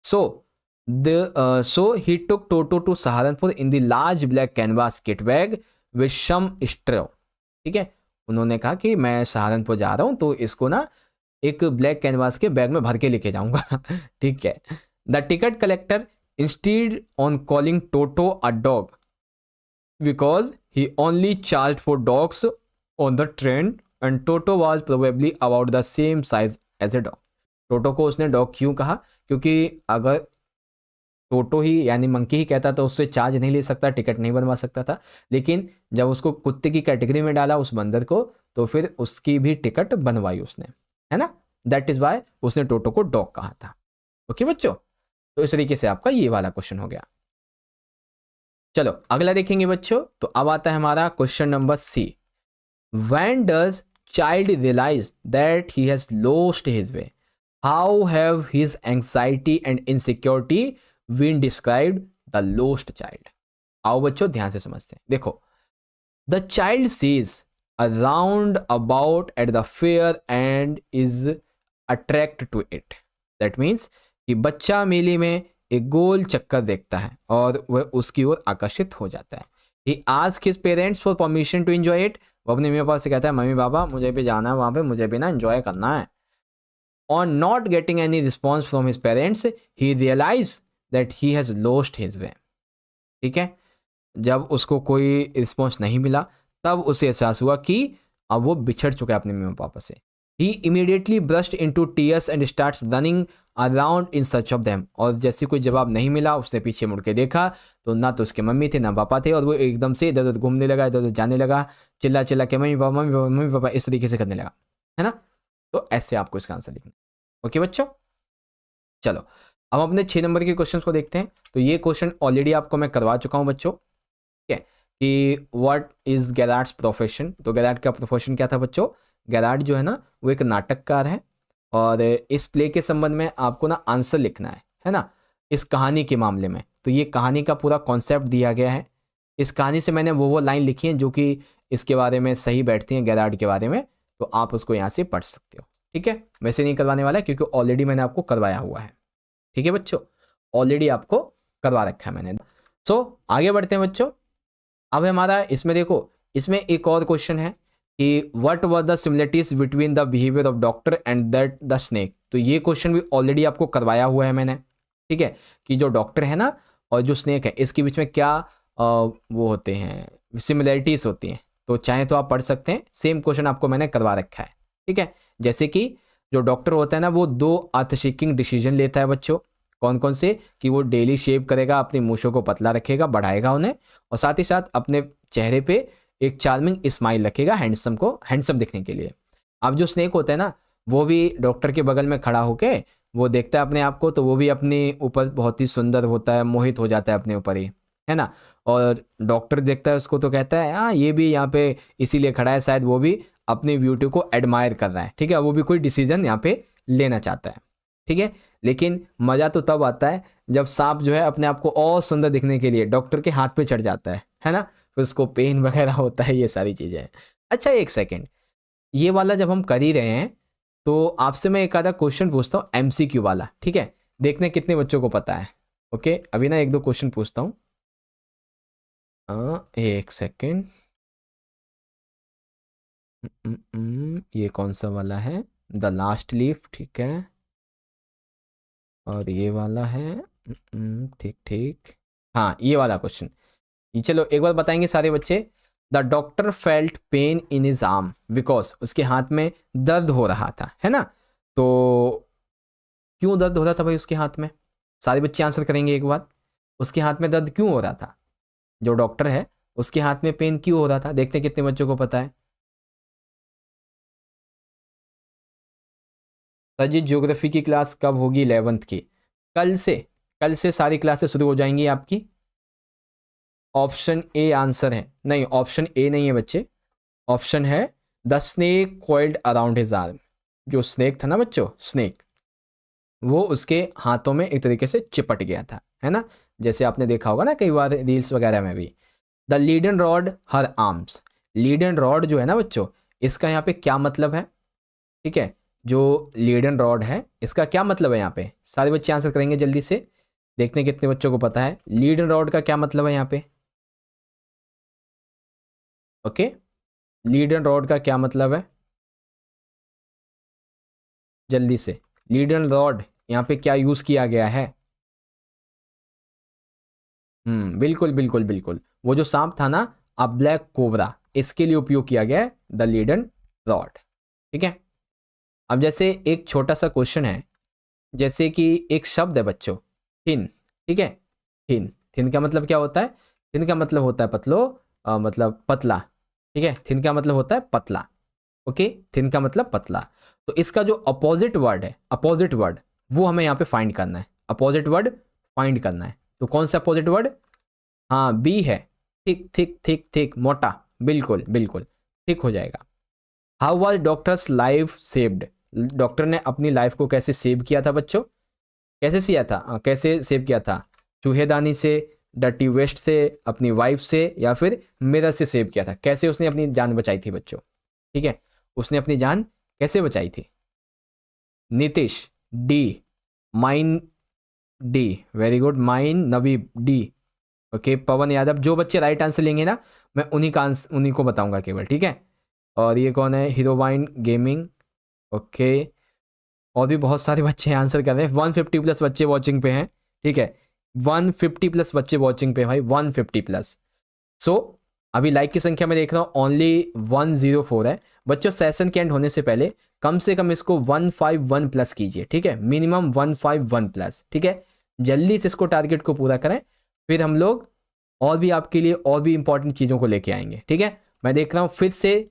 So he took Toto to Saharanpur in the large black canvas kit bag with some straw. ठीक है, उन्होंने कहा कि मैं सहारनपुर जा रहा हूँ तो इसको ना एक ब्लैक कैनवास के बैग में भर के लेके जाऊंगा. ठीक है. The ticket collector instead on calling Toto a dog because he only charge for dogs on the train and Toto was probably about the same size as a dog. Toto को उसने dog क्यों कहा? क्योंकि अगर टोटो ही यानी monkey ही कहता तो उससे चार्ज नहीं ले सकता, टिकट नहीं बनवा सकता था. लेकिन जब उसको कुत्ते की कैटेगरी में डाला उस बंदर को, तो फिर उसकी भी टिकट बनवाई उसने, है ना. दैट इज वाई उसने टोटो को डॉग कहा था. ओके बच्चों, तो इस तरीके से आपका ये वाला क्वेश्चन हो गया. चलो अगला देखेंगे बच्चों. तो अब आता है हमारा question number C. When does child realise that he has lost his way? How have his anxiety and insecurity been described the lost child? आओ बच्चों ध्यान से समझते हैं. देखो, the child sees around about at the fair and is attract to it. That means कि बच्चा मेले में एक गोल चक्कर देखता है और वह उसकी ओर आकर्षित हो जाता है. He ask his parents for permission to enjoy it. वो अपने मम्मी पापा से कहता है मम्मी पापा मुझे भी जाना है वहाँ पे, मुझे भी ना एंजॉय करना है. On not getting any response from his parents he realise that he has lost his way. ठीक है, जब उसको कोई रिस्पॉन्स नहीं मिला तब उसे एहसास हुआ कि अब वो बिछड़ चुका है अपने मम्मी पापा से. He immediately burst into tears and starts running around in search of them. और जैसे कोई जवाब नहीं मिला उसने पीछे मुड़ के देखा तो ना तो उसके मम्मी थे ना पापा थे, और वो एकदम से इधर उधर घूमने लगा, इधर उधर जाने लगा, चिल्ला चिल्ला के mummy papa mummy papa mummy papa इस तरीके से करने लगा, है ना. तो ऐसे आपको इसका आंसर लिखना. ओके बच्चों, चलो अब अपने 6 नंबर के क्वेश्चन को देखते हैं. तो ये क्वेश्चन ऑलरेडी आपको मैं करवा चुका हूँ बच्चों. ठीक है, कि व्हाट इज गैराट्स प्रोफेशन. तो गैराट का प्रोफेशन क्या था बच्चों? गैराट जो है ना वो एक नाटककार है, और इस प्ले के संबंध में आपको ना आंसर लिखना है ना, इस कहानी के मामले में. तो ये कहानी का पूरा कॉन्सेप्ट दिया गया है. इस कहानी से मैंने वो लाइन लिखी हैं जो कि इसके बारे में सही बैठती हैं गैराट के बारे में, तो आप उसको यहाँ से पढ़ सकते हो. ठीक है, वैसे नहीं करवाने वाला है क्योंकि ऑलरेडी मैंने आपको करवाया हुआ है. ठीक है बच्चों, ऑलरेडी आपको करवा रखा है मैंने. सो आगे बढ़ते हैं बच्चों. अब हमारा इसमें देखो, इसमें एक और क्वेश्चन है कि what were the similarities between the behaviour of doctor and that the snake. तो ये क्वेश्चन भी ऑलरेडी आपको करवाया हुआ है मैंने. ठीक है, कि जो डॉक्टर है ना और जो स्नेक है इसके बीच में क्या वो होते हैं, सिमिलरिटीज होती हैं. तो चाहे तो आप पढ़ सकते हैं, सेम क्वेश्चन आपको मैंने करवा रखा है. ठीक है, जैसे कि जो डॉक्टर होता है ना वो 2 अर्थ सीकिंग डिसीजन लेता है बच्चों. कौन कौन से? कि वो डेली शेव करेगा, अपनी मूछों को पतला रखेगा, बढ़ाएगा उन्हें, और साथ ही साथ अपने चेहरे पे एक चार्मिंग स्माइल रखेगा हैंडसम दिखने के लिए. अब जो स्नेक होता है ना वो भी डॉक्टर के बगल में खड़ा होके वो देखता है अपने आप को, तो वो भी अपने ऊपर बहुत ही सुंदर होता है, मोहित हो जाता है अपने ऊपर ही, है ना. और डॉक्टर देखता है उसको तो कहता है हाँ ये भी यहाँ पे इसीलिए खड़ा है, शायद वो भी अपनी ब्यूटी को एडमायर कर रहा है. ठीक है, वो भी कोई डिसीजन यहाँ पे लेना चाहता है. ठीक है, लेकिन मज़ा तो तब आता है जब सांप जो है अपने आप को और सुंदर दिखने के लिए डॉक्टर के हाथ पे चढ़ जाता है ना, फिर उसको पेन वगैरह होता है, ये सारी चीज़ें हैं. अच्छा एक सेकेंड, ये वाला जब हम कर ही रहे हैं तो आपसे मैं एक आधा क्वेश्चन पूछता हूँ MCQ वाला. ठीक है, देखने कितने बच्चों को पता है. ओके, अभी ना 1-2 क्वेश्चन पूछता हूँ. एक सेकेंड, ये कौन सा वाला है? The last leaf. ठीक है, और ये वाला है. ठीक ठीक, हाँ ये वाला क्वेश्चन. ये चलो एक बार बताएंगे सारे बच्चे. The doctor felt pain in his arm because उसके हाथ में दर्द हो रहा था, है ना. तो क्यों दर्द हो रहा था भाई उसके हाथ में? सारे बच्चे आंसर करेंगे एक बार. उसके हाथ में दर्द क्यों हो रहा था? जो डॉक्टर है उसके हाथ में पेन क्यों हो रहा था? देखते हैं कितने बच्चों को पता है. सर जी ज्योग्राफी की क्लास कब होगी 11th की? कल से सारी क्लासेस शुरू हो जाएंगी आपकी. ऑप्शन ए आंसर है. नहीं, ऑप्शन ए नहीं है बच्चे, ऑप्शन है the snake coiled around his arm. जो स्नेक था ना बच्चों, स्नेक वो उसके हाथों में एक तरीके से चिपट गया था, है ना. जैसे आपने देखा होगा ना कई बार रील्स वगैरह में भी. The leaden rod her arms. Leaden rod जो है ना बच्चों इसका यहाँ पे क्या मतलब है, ठीक है। जो लीडन रॉड है इसका क्या मतलब है यहाँ पे, सारे बच्चे आंसर करेंगे जल्दी से, देखते हैं कितने बच्चों को पता है लीडन रॉड का क्या मतलब है यहाँ पे। ओके, लीडन रॉड का क्या मतलब है, जल्दी से। लीडन रॉड यहाँ पे क्या यूज किया गया है। बिल्कुल बिल्कुल बिल्कुल, वो जो सांप था ना, अ ब्लैक कोबरा, इसके लिए उपयोग किया गया है द लीडन रॉड, ठीक है। अब जैसे एक छोटा सा क्वेश्चन है, जैसे कि एक शब्द है बच्चों, थिन, ठीक है। थिन, थिन का मतलब क्या होता है, थिन का मतलब होता है पतलो, मतलब पतला, ठीक है। थिन का मतलब होता है पतला, ओके। थिन का मतलब पतला। तो इसका जो अपोजिट वर्ड है, अपोजिट वर्ड, वो हमें यहाँ पे फाइंड करना है, अपोजिट वर्ड फाइंड करना है। तो कौन सा अपोजिट वर्ड, हाँ बी है, थिक थिक थिक थिक, मोटा, बिल्कुल बिल्कुल, ठीक हो जाएगा। How was doctors life saved, doctor ने अपनी लाइफ को कैसे सेव किया था बच्चों, कैसे सिया था, कैसे सेव किया था, चूहेदानी से, डर्टी वेस्ट से, अपनी वाइफ से, या फिर मिरर से सेव किया था, कैसे उसने अपनी जान बचाई थी बच्चों, ठीक है। उसने अपनी जान कैसे बचाई थी। नीतीश डी, माइन डी, वेरी गुड, माइन नवी डी, ओके। पवन यादव, जो बच्चे राइट आंसर लेंगे ना, मैं उन्हीं का उन्हीं को बताऊंगा केवल, ठीक है। और ये कौन है, हीरोवाइन गेमिंग, ओके। और भी बहुत सारे बच्चे आंसर कर रहे हैं, 150 प्लस बच्चे वॉचिंग पे हैं, ठीक है। 150 प्लस बच्चे वॉचिंग पे भाई, 150 प्लस। सो अभी लाइक की संख्या में देख रहा हूँ ओनली 104 है बच्चों। सेशन के एंड होने से पहले कम से कम इसको 151 प्लस कीजिए, ठीक है, मिनिमम 151 प्लस, ठीक है। जल्दी से इसको टारगेट को पूरा करें, फिर हम लोग और भी आपके लिए और भी इंपॉर्टेंट चीज़ों को लेके आएंगे, ठीक है। मैं देख रहा हूँ फिर से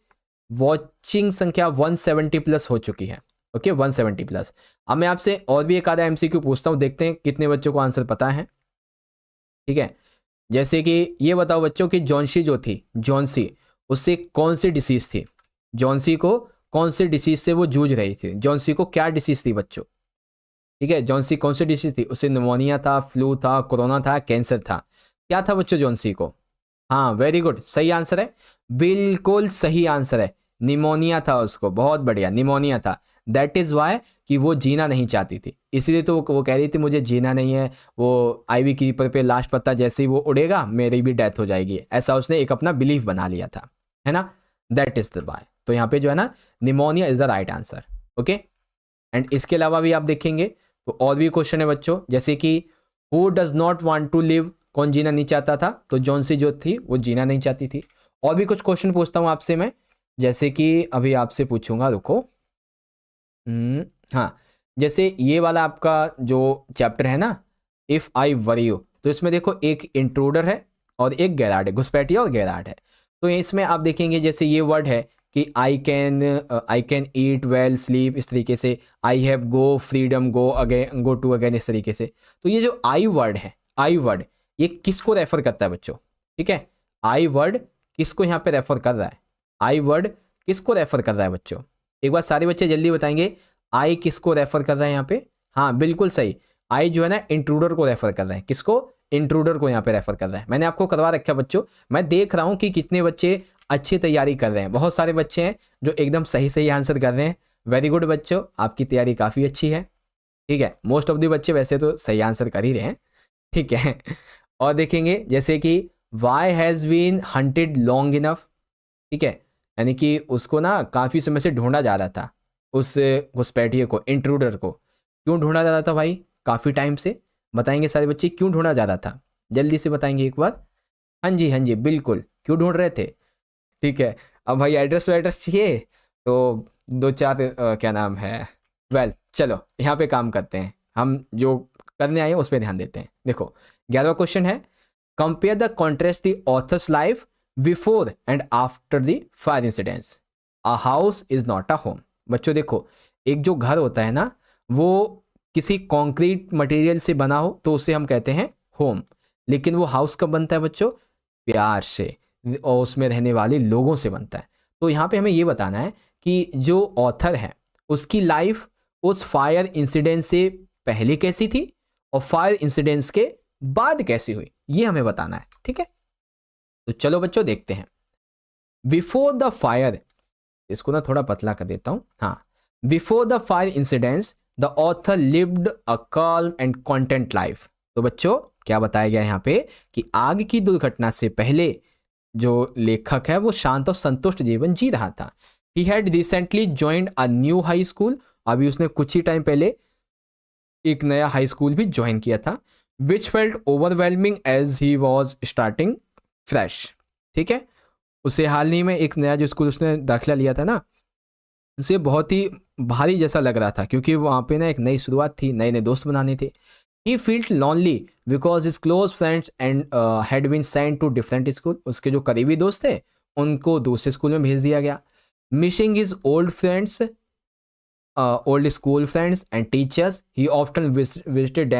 वॉचिंग संख्या 170 प्लस हो चुकी है, ओके, 170 प्लस। अब मैं आपसे और भी एक आधा एमसीक्यू पूछता हूँ, देखते हैं कितने बच्चों को आंसर पता है, ठीक है। जैसे कि ये बताओ बच्चों कि जॉन्सी जो थी, जॉन्सी, उससे कौन सी डिसीज थी, जॉन्सी को कौन सी डिसीज से वो जूझ रही थी, जॉन्सी को क्या डिसीज थी बच्चों, ठीक है। जॉन्सी कौन सी डिसीज थी, उसे निमोनिया था, फ्लू था, कोरोना था, कैंसर था, क्या था बच्चों जॉन्सी को। हाँ वेरी गुड, सही आंसर है, बिल्कुल सही आंसर है, निमोनिया था उसको, बहुत बढ़िया, निमोनिया था। दैट इज वाई कि वो जीना नहीं चाहती थी, इसीलिए तो वो कह रही थी मुझे जीना नहीं है, वो आईवी क्रीपर पे लास्ट पत्ता जैसे ही वो उड़ेगा मेरी भी डेथ हो जाएगी, ऐसा उसने एक अपना बिलीफ बना लिया था, है ना। दैट इज द वाई, तो यहाँ पे जो है ना, pneumonia is the right answer, okay. And इसके अलावा भी आप देखेंगे तो और भी क्वेश्चन है बच्चों, जैसे कि who does not want to live, कौन जीना नहीं चाहता था, तो जॉन्सी जो थी वो जीना नहीं चाहती थी। और भी कुछ क्वेश्चन पूछता हूँ आपसे मैं, जैसे कि अभी आपसे पूछूंगा, रुको। हाँ, जैसे ये वाला आपका जो चैप्टर है ना, इफ़ आई वरी यू, तो इसमें देखो एक इंट्रूडर है और एक गैराड है, घुसपैठिया और गैराड है। तो इसमें आप देखेंगे जैसे ये वर्ड है कि I can eat well sleep, इस तरीके से, I have go freedom, go again, go to again, इस तरीके से। तो ये जो आई वर्ड है, आई वर्ड, ये किसको रेफर करता है बच्चों, ठीक है। आई वर्ड किसको यहाँ पे रेफर कर रहा है, आई वर्ड किसको रेफर कर रहा है बच्चों, एक बार सारे बच्चे जल्दी बताएंगे, आई किसको रेफर कर रहा है यहाँ पे। हाँ बिल्कुल सही, आई जो है ना इंट्रूडर को रेफर कर रहा है, किसको, इंट्रूडर को यहाँ पे रेफर कर रहा है। मैंने आपको करवा रखा है बच्चों, मैं देख रहा हूँ कि कितने बच्चे अच्छी तैयारी कर रहे हैं, बहुत सारे बच्चे हैं जो एकदम सही सही आंसर कर रहे हैं। वेरी गुड बच्चों, आपकी तैयारी काफ़ी अच्छी है, ठीक है। मोस्ट ऑफ द बच्चे वैसे तो सही आंसर कर ही रहे हैं, ठीक है। और देखेंगे जैसे कि why has been hunted long enough, ठीक है, यानी कि उसको ना काफ़ी समय से ढूंढा जा रहा था, उस घुसपैठिए को, इंट्रूडर को, क्यों ढूंढा जा रहा था भाई, काफ़ी टाइम से। बताएंगे सारे बच्चे क्यों ढूंढा जा रहा था, जल्दी से बताएंगे एक बार। हाँ जी बिल्कुल, क्यों ढूंढ रहे थे, ठीक है। अब भाई एड्रेस वैड्रेस चाहिए तो दो चार क्या नाम है, चलो यहाँ पे काम करते हैं, हम जो करने आए हैं उस पर ध्यान देते हैं। देखो 11वां क्वेश्चन है, compare the contrast the author's life before and after the fire incidents, a house is not a home. बच्चों देखो, एक जो घर होता है ना, वो किसी कॉन्क्रीट मटेरियल से बना हो तो उसे हम कहते हैं होम, लेकिन वो हाउस कब बनता है बच्चों, प्यार से और उसमें रहने वाले लोगों से बनता है। तो यहाँ पे हमें ये बताना है कि जो ऑथर है उसकी लाइफ उस फायर इंसिडेंट से पहले कैसी थी और फायर इंसिडेंट्स के बाद कैसी हुई, ये हमें बताना है, ठीक है। तो चलो बच्चों देखते हैं। बिफोर द फायर इसको ना थोड़ा पतला कर देता हूँ। हाँ, before the fire incidents the author lived a calm and content life. तो बच्चों क्या बताया गया यहाँ पे कि आग की दुर्घटना से पहले जो लेखक है वो शांत और संतुष्ट जीवन जी रहा था। He had recently joined a new high school, अभी उसने कुछ ही टाइम पहले एक नया हाई स्कूल भी ज्वाइन किया था। Which felt overwhelming as he was starting fresh. ठीक है, उसे हाल ही में एक नया जो स्कूल उसने दाखिला लिया था ना, उसे बहुत ही भारी जैसा लग रहा था क्योंकि वहाँ पे ना एक नई शुरुआत थी, नए नए दोस्त बनाने थे। He felt lonely because his close friends and had been sent to different school. उसके जो करीबी दोस्त थे उनको दूसरे स्कूल में भेज दिया गया। Missing his old friends, old school friends and teachers, he often visited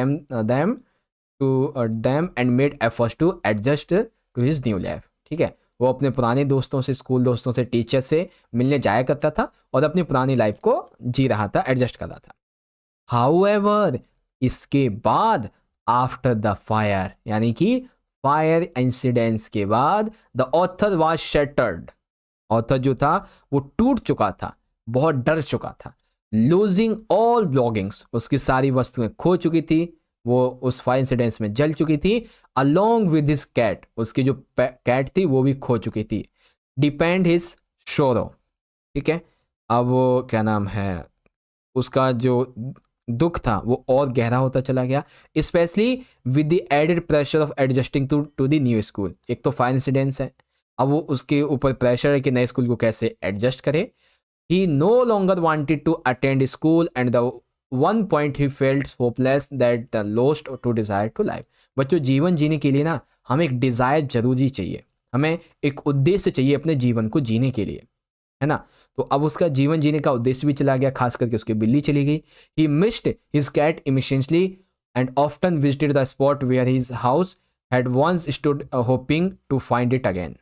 them and made efforts to adjust to his new life। ठीक है, वो अपने पुराने दोस्तों से, स्कूल दोस्तों से, टीचर से मिलने जाया करता था और अपनी पुरानी लाइफ को जी रहा था, एडजस्ट कर रहा था। हाउएवर, इसके बाद आफ्टर द फायर, यानी कि फायर इंसिडेंट्स के बाद the author was shattered. Author जो था वो टूट चुका था, बहुत डर चुका था। लूजिंग ऑल ब्लॉगिंग्स, उसकी सारी वस्तुएं खो चुकी थी, वो उस फायर इंसिडेंट्स में जल चुकी थी। अलोंग विद हिज कैट, उसकी जो कैट थी वो भी खो चुकी थी। Depend his sorrow. ठीक है, अब वो क्या नाम है, उसका जो दुख था वो और गहरा होता चला गया, specially with the added pressure of adjusting to the new school. एक तो फायर इंसिडेंट्स है, अब वो उसके ऊपर प्रेशर है कि नए स्कूल को कैसे एडजस्ट करे। He no longer wanted to attend school and the one point he felt hopeless that lost to desire to life। बच्चों जीवन जीने के लिए ना हमें एक डिज़ायर जरूरी चाहिए, हमें एक उद्देश्य चाहिए अपने जीवन को जीने के लिए, है ना। तो अब उसका जीवन जीने का उद्देश्य भी चला गया, खास करके उसकी बिल्ली चली गई। He missed his cat immensely and often visited the spot where his house had once stood hoping to find it again।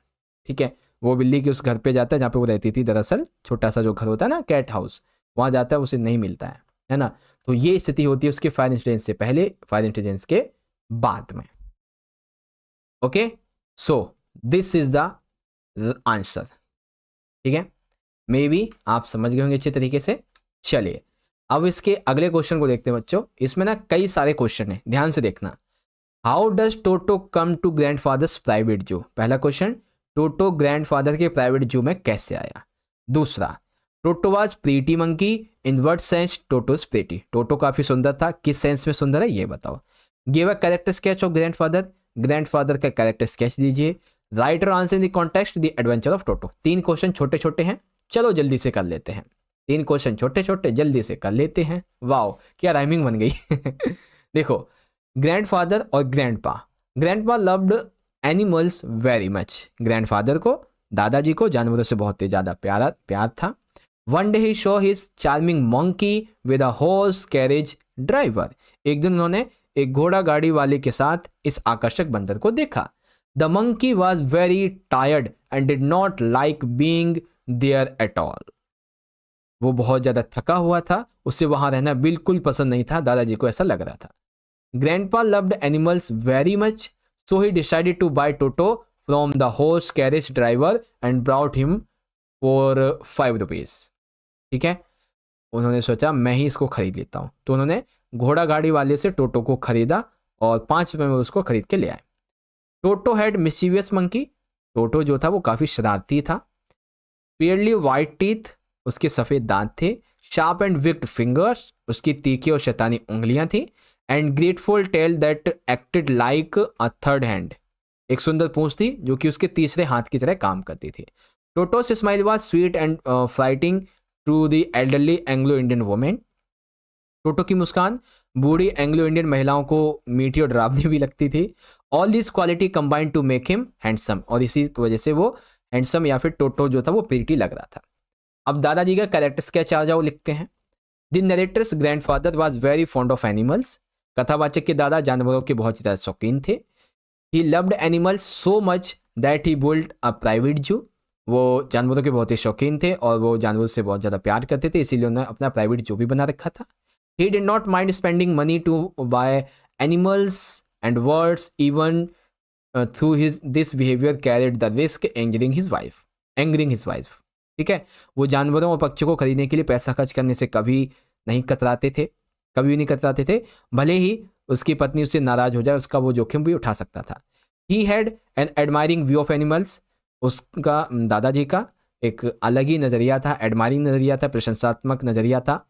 ठीक है, वो बिल्ली के उस घर पे जाता है जहाँ पे वो रहती थी, दरअसल छोटा सा जो घर होता है ना, कैट हाउस, वहाँ जाता है, उसे नहीं मिलता है ना। तो ये स्थिति होती है उसके फायर इंसिडेंस से पहले, फायर इंसिडेंस के बाद में। Okay, so this is the answer. ठीक है, मे बी आप समझ गए होंगे अच्छे तरीके से। चलिए अब इसके अगले क्वेश्चन को देखते हैं बच्चों। इसमें ना कई सारे क्वेश्चन है, ध्यान से देखना। How does Toto come to grandfather's private zoo? पहला क्वेश्चन, टोटो ग्रैंडफादर के प्राइवेट जू में कैसे आया। दूसरा, Toto was pretty monkey, in what sense Toto is pretty? Toto काफी सुंदर था, किस सेंस में सुंदर है ये बताओ। Give a character sketch of grandfather, grandfather का कैरेक्टर स्केच दीजिए। राइट और answer in the context the adventure of Toto. तीन क्वेश्चन छोटे छोटे हैं, चलो जल्दी से कर लेते हैं। तीन क्वेश्चन छोटे छोटे जल्दी से कर लेते हैं। वाओ क्या राइमिंग बन गई। देखो, ग्रैंडफादर और grandpa. Grandpa loved animals very much. Grandfather को, दादाजी को जानवरों से बहुत ही ज़्यादा प्यार था। One day he show his charming monkey with a horse carriage driver. एक दिन उन्होंने एक घोड़ा गाड़ी वाले के साथ इस आकर्षक बंदर को देखा। The monkey was very tired and did not like being there at all. वो बहुत ज़्यादा थका हुआ था, उसे वहाँ रहना बिल्कुल पसंद नहीं था, दादाजी को ऐसा लग रहा था। Grandpa loved animals very much, so he decided to buy Toto from the horse carriage driver and brought him for 5 rupees। ठीक है, उन्होंने सोचा मैं ही इसको खरीद लेता हूँ, तो उन्होंने घोड़ा गाड़ी वाले से टोटो को खरीदा और 5 रुपये में उसको खरीद के ले आए। टोटो हैड मिस्चीवियस मंकी, टोटो जो था वो काफ़ी शरारती था। पियरली वाइट टीथ, उसके सफ़ेद दांत थे। शार्प एंड विक्ड फिंगर्स, उसकी तीखी और शैतानी उंगलियां थी। And grateful tail that acted like a third hand, एक सुंदर पूंछ थी जो कि उसके तीसरे हाथ की तरह काम करती थी। Toto's smile was sweet and frightening to the elderly Anglo Indian women. Toto की मुस्कान बूढ़ी एंग्लो इंडियन महिलाओं को मीठी और डरावनी भी लगती थी। All this quality combine to make him handsome, और इसी वजह से वो हैंडसम या फिर टोटो जो था वो प्रीटी लग रहा था। अब दादाजी का कैरेक्टर स्केच आ जाओ, लिखते हैं। The narrator's grandfather was very fond of animals. कथावाचक के दादा जानवरों के बहुत ज़्यादा शौकीन थे। He loved animals so much that he build a private जू। वो जानवरों के बहुत ही शौकीन थे और वो जानवरों से बहुत ज़्यादा प्यार करते थे, इसीलिए उन्होंने अपना प्राइवेट जू भी बना रखा था। He did not mind spending money to buy animals and words even through his this behaviour carried the risk angering his wife. ठीक है, वो जानवरों और पक्षियों को खरीदने के लिए पैसा खर्च करने से कभी नहीं कतराते थे, कभी भी नहीं कतराते थे, भले ही उसकी पत्नी उससे नाराज हो जाए, उसका वो जोखिम भी उठा सकता था। He had an admiring view of animals, उसका दादाजी का एक अलग ही नजरिया था, एडमायरिंग नजरिया था, प्रशंसात्मक नजरिया था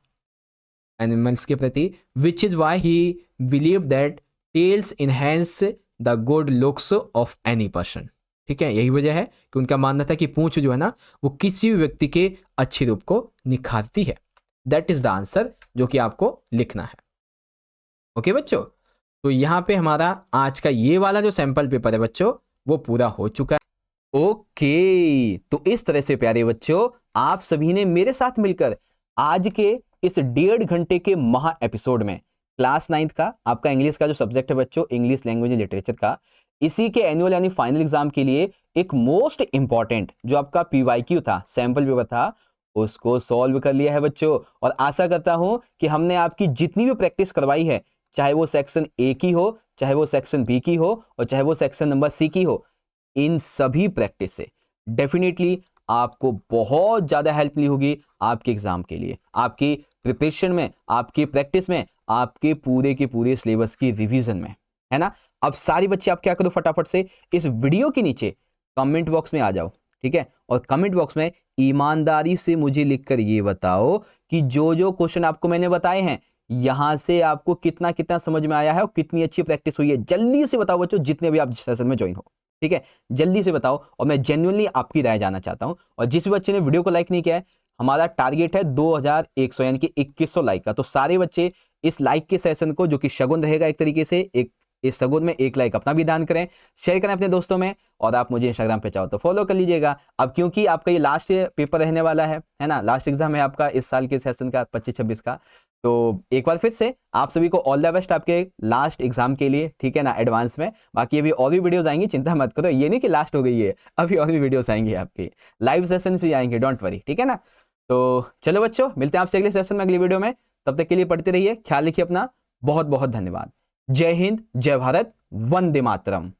एनिमल्स के प्रति, which is why he believe that tells enhance the good looks of any person. ठीक है, यही वजह है कि उनका मानना था कि पूंछ जो है ना वो किसी भी व्यक्ति के अच्छे रूप को निखारती है। दैट इज द आंसर जो कि आपको लिखना है। ओके बच्चों, तो यहां पे हमारा आज का ये वाला जो सैंपल पेपर है बच्चों वो पूरा हो चुका है। ओके, तो इस तरह से प्यारे बच्चों आप सभी ने मेरे साथ मिलकर आज के इस 1.5 घंटे के महा एपिसोड में क्लास 9th का आपका इंग्लिश का जो सब्जेक्ट है बच्चों, इंग्लिश लैंग्वेज एंड लिटरेचर का, इसी के एनुअल यानी फाइनल एग्जाम के लिए एक मोस्ट इंपॉर्टेंट जो आपका पीवाईक्यू था, सैंपल पेपर था, उसको सॉल्व कर लिया है बच्चों। और आशा करता हूं कि हमने आपकी जितनी भी प्रैक्टिस करवाई है, चाहे वो सेक्शन ए की हो, चाहे वो सेक्शन बी की हो, और चाहे वो सेक्शन नंबर सी की हो, इन सभी प्रैक्टिस से डेफिनेटली आपको बहुत ज्यादा हेल्प मिली होगी आपके एग्जाम के लिए, आपकी प्रिपरेशन में, आपकी प्रैक्टिस में, आपके पूरे के पूरे सिलेबस की रिवीजन में, है ना। अब सारी बच्चे आप क्या करो, फटाफट से इस वीडियो के नीचे कमेंट बॉक्स में आ जाओ, ठीक है, और कमेंट बॉक्स में ईमानदारी से मुझे लिखकर ये बताओ कि जो जो क्वेश्चन आपको मैंने बताए हैं यहां से आपको कितना कितना समझ में आया है और कितनी अच्छी प्रैक्टिस हुई है। जल्दी से बताओ बच्चों, जितने भी आप सेशन में ज्वाइन हो, ठीक है, जल्दी से बताओ। और मैं जेन्युइनली आपकी राय जानना चाहता हूं। और जिस भी बच्चे ने वीडियो को लाइक नहीं किया है, हमारा टारगेट है 2100 यानी कि 2100 लाइक का। तो सारे बच्चे इस लाइक के सेशन को, जो कि शगुन रहेगा एक तरीके से, एक इस शगुन में एक लाइक अपना भी दान करें, शेयर करें अपने दोस्तों में, और आप मुझे इंस्टाग्राम पे चाहो तो फॉलो कर लीजिएगा। अब क्योंकि आपका ये लास्ट पेपर रहने वाला है ना, लास्ट एग्जाम है आपका इस साल के सेशन का 25-26 का। तो एक बार फिर से आप सभी को ऑल द बेस्ट आपके लास्ट एग्जाम के लिए, ठीक है ना, एडवांस में। बाकी अभी और भी वीडियोस आएंगी, चिंता मत करो, ये नहीं कि लास्ट हो गई है, अभी और भी वीडियोस आएंगे आपके, लाइव सेशन भी आएंगे, डोंट वरी, ठीक है ना। तो चलो बच्चों, मिलते हैं आपसे अगले सेशन में, अगली वीडियो में। तब तक के लिए पढ़ते रहिए, ख्याल रखिए अपना, बहुत बहुत धन्यवाद। जय हिंद, जय भारत, वंदे मातरम।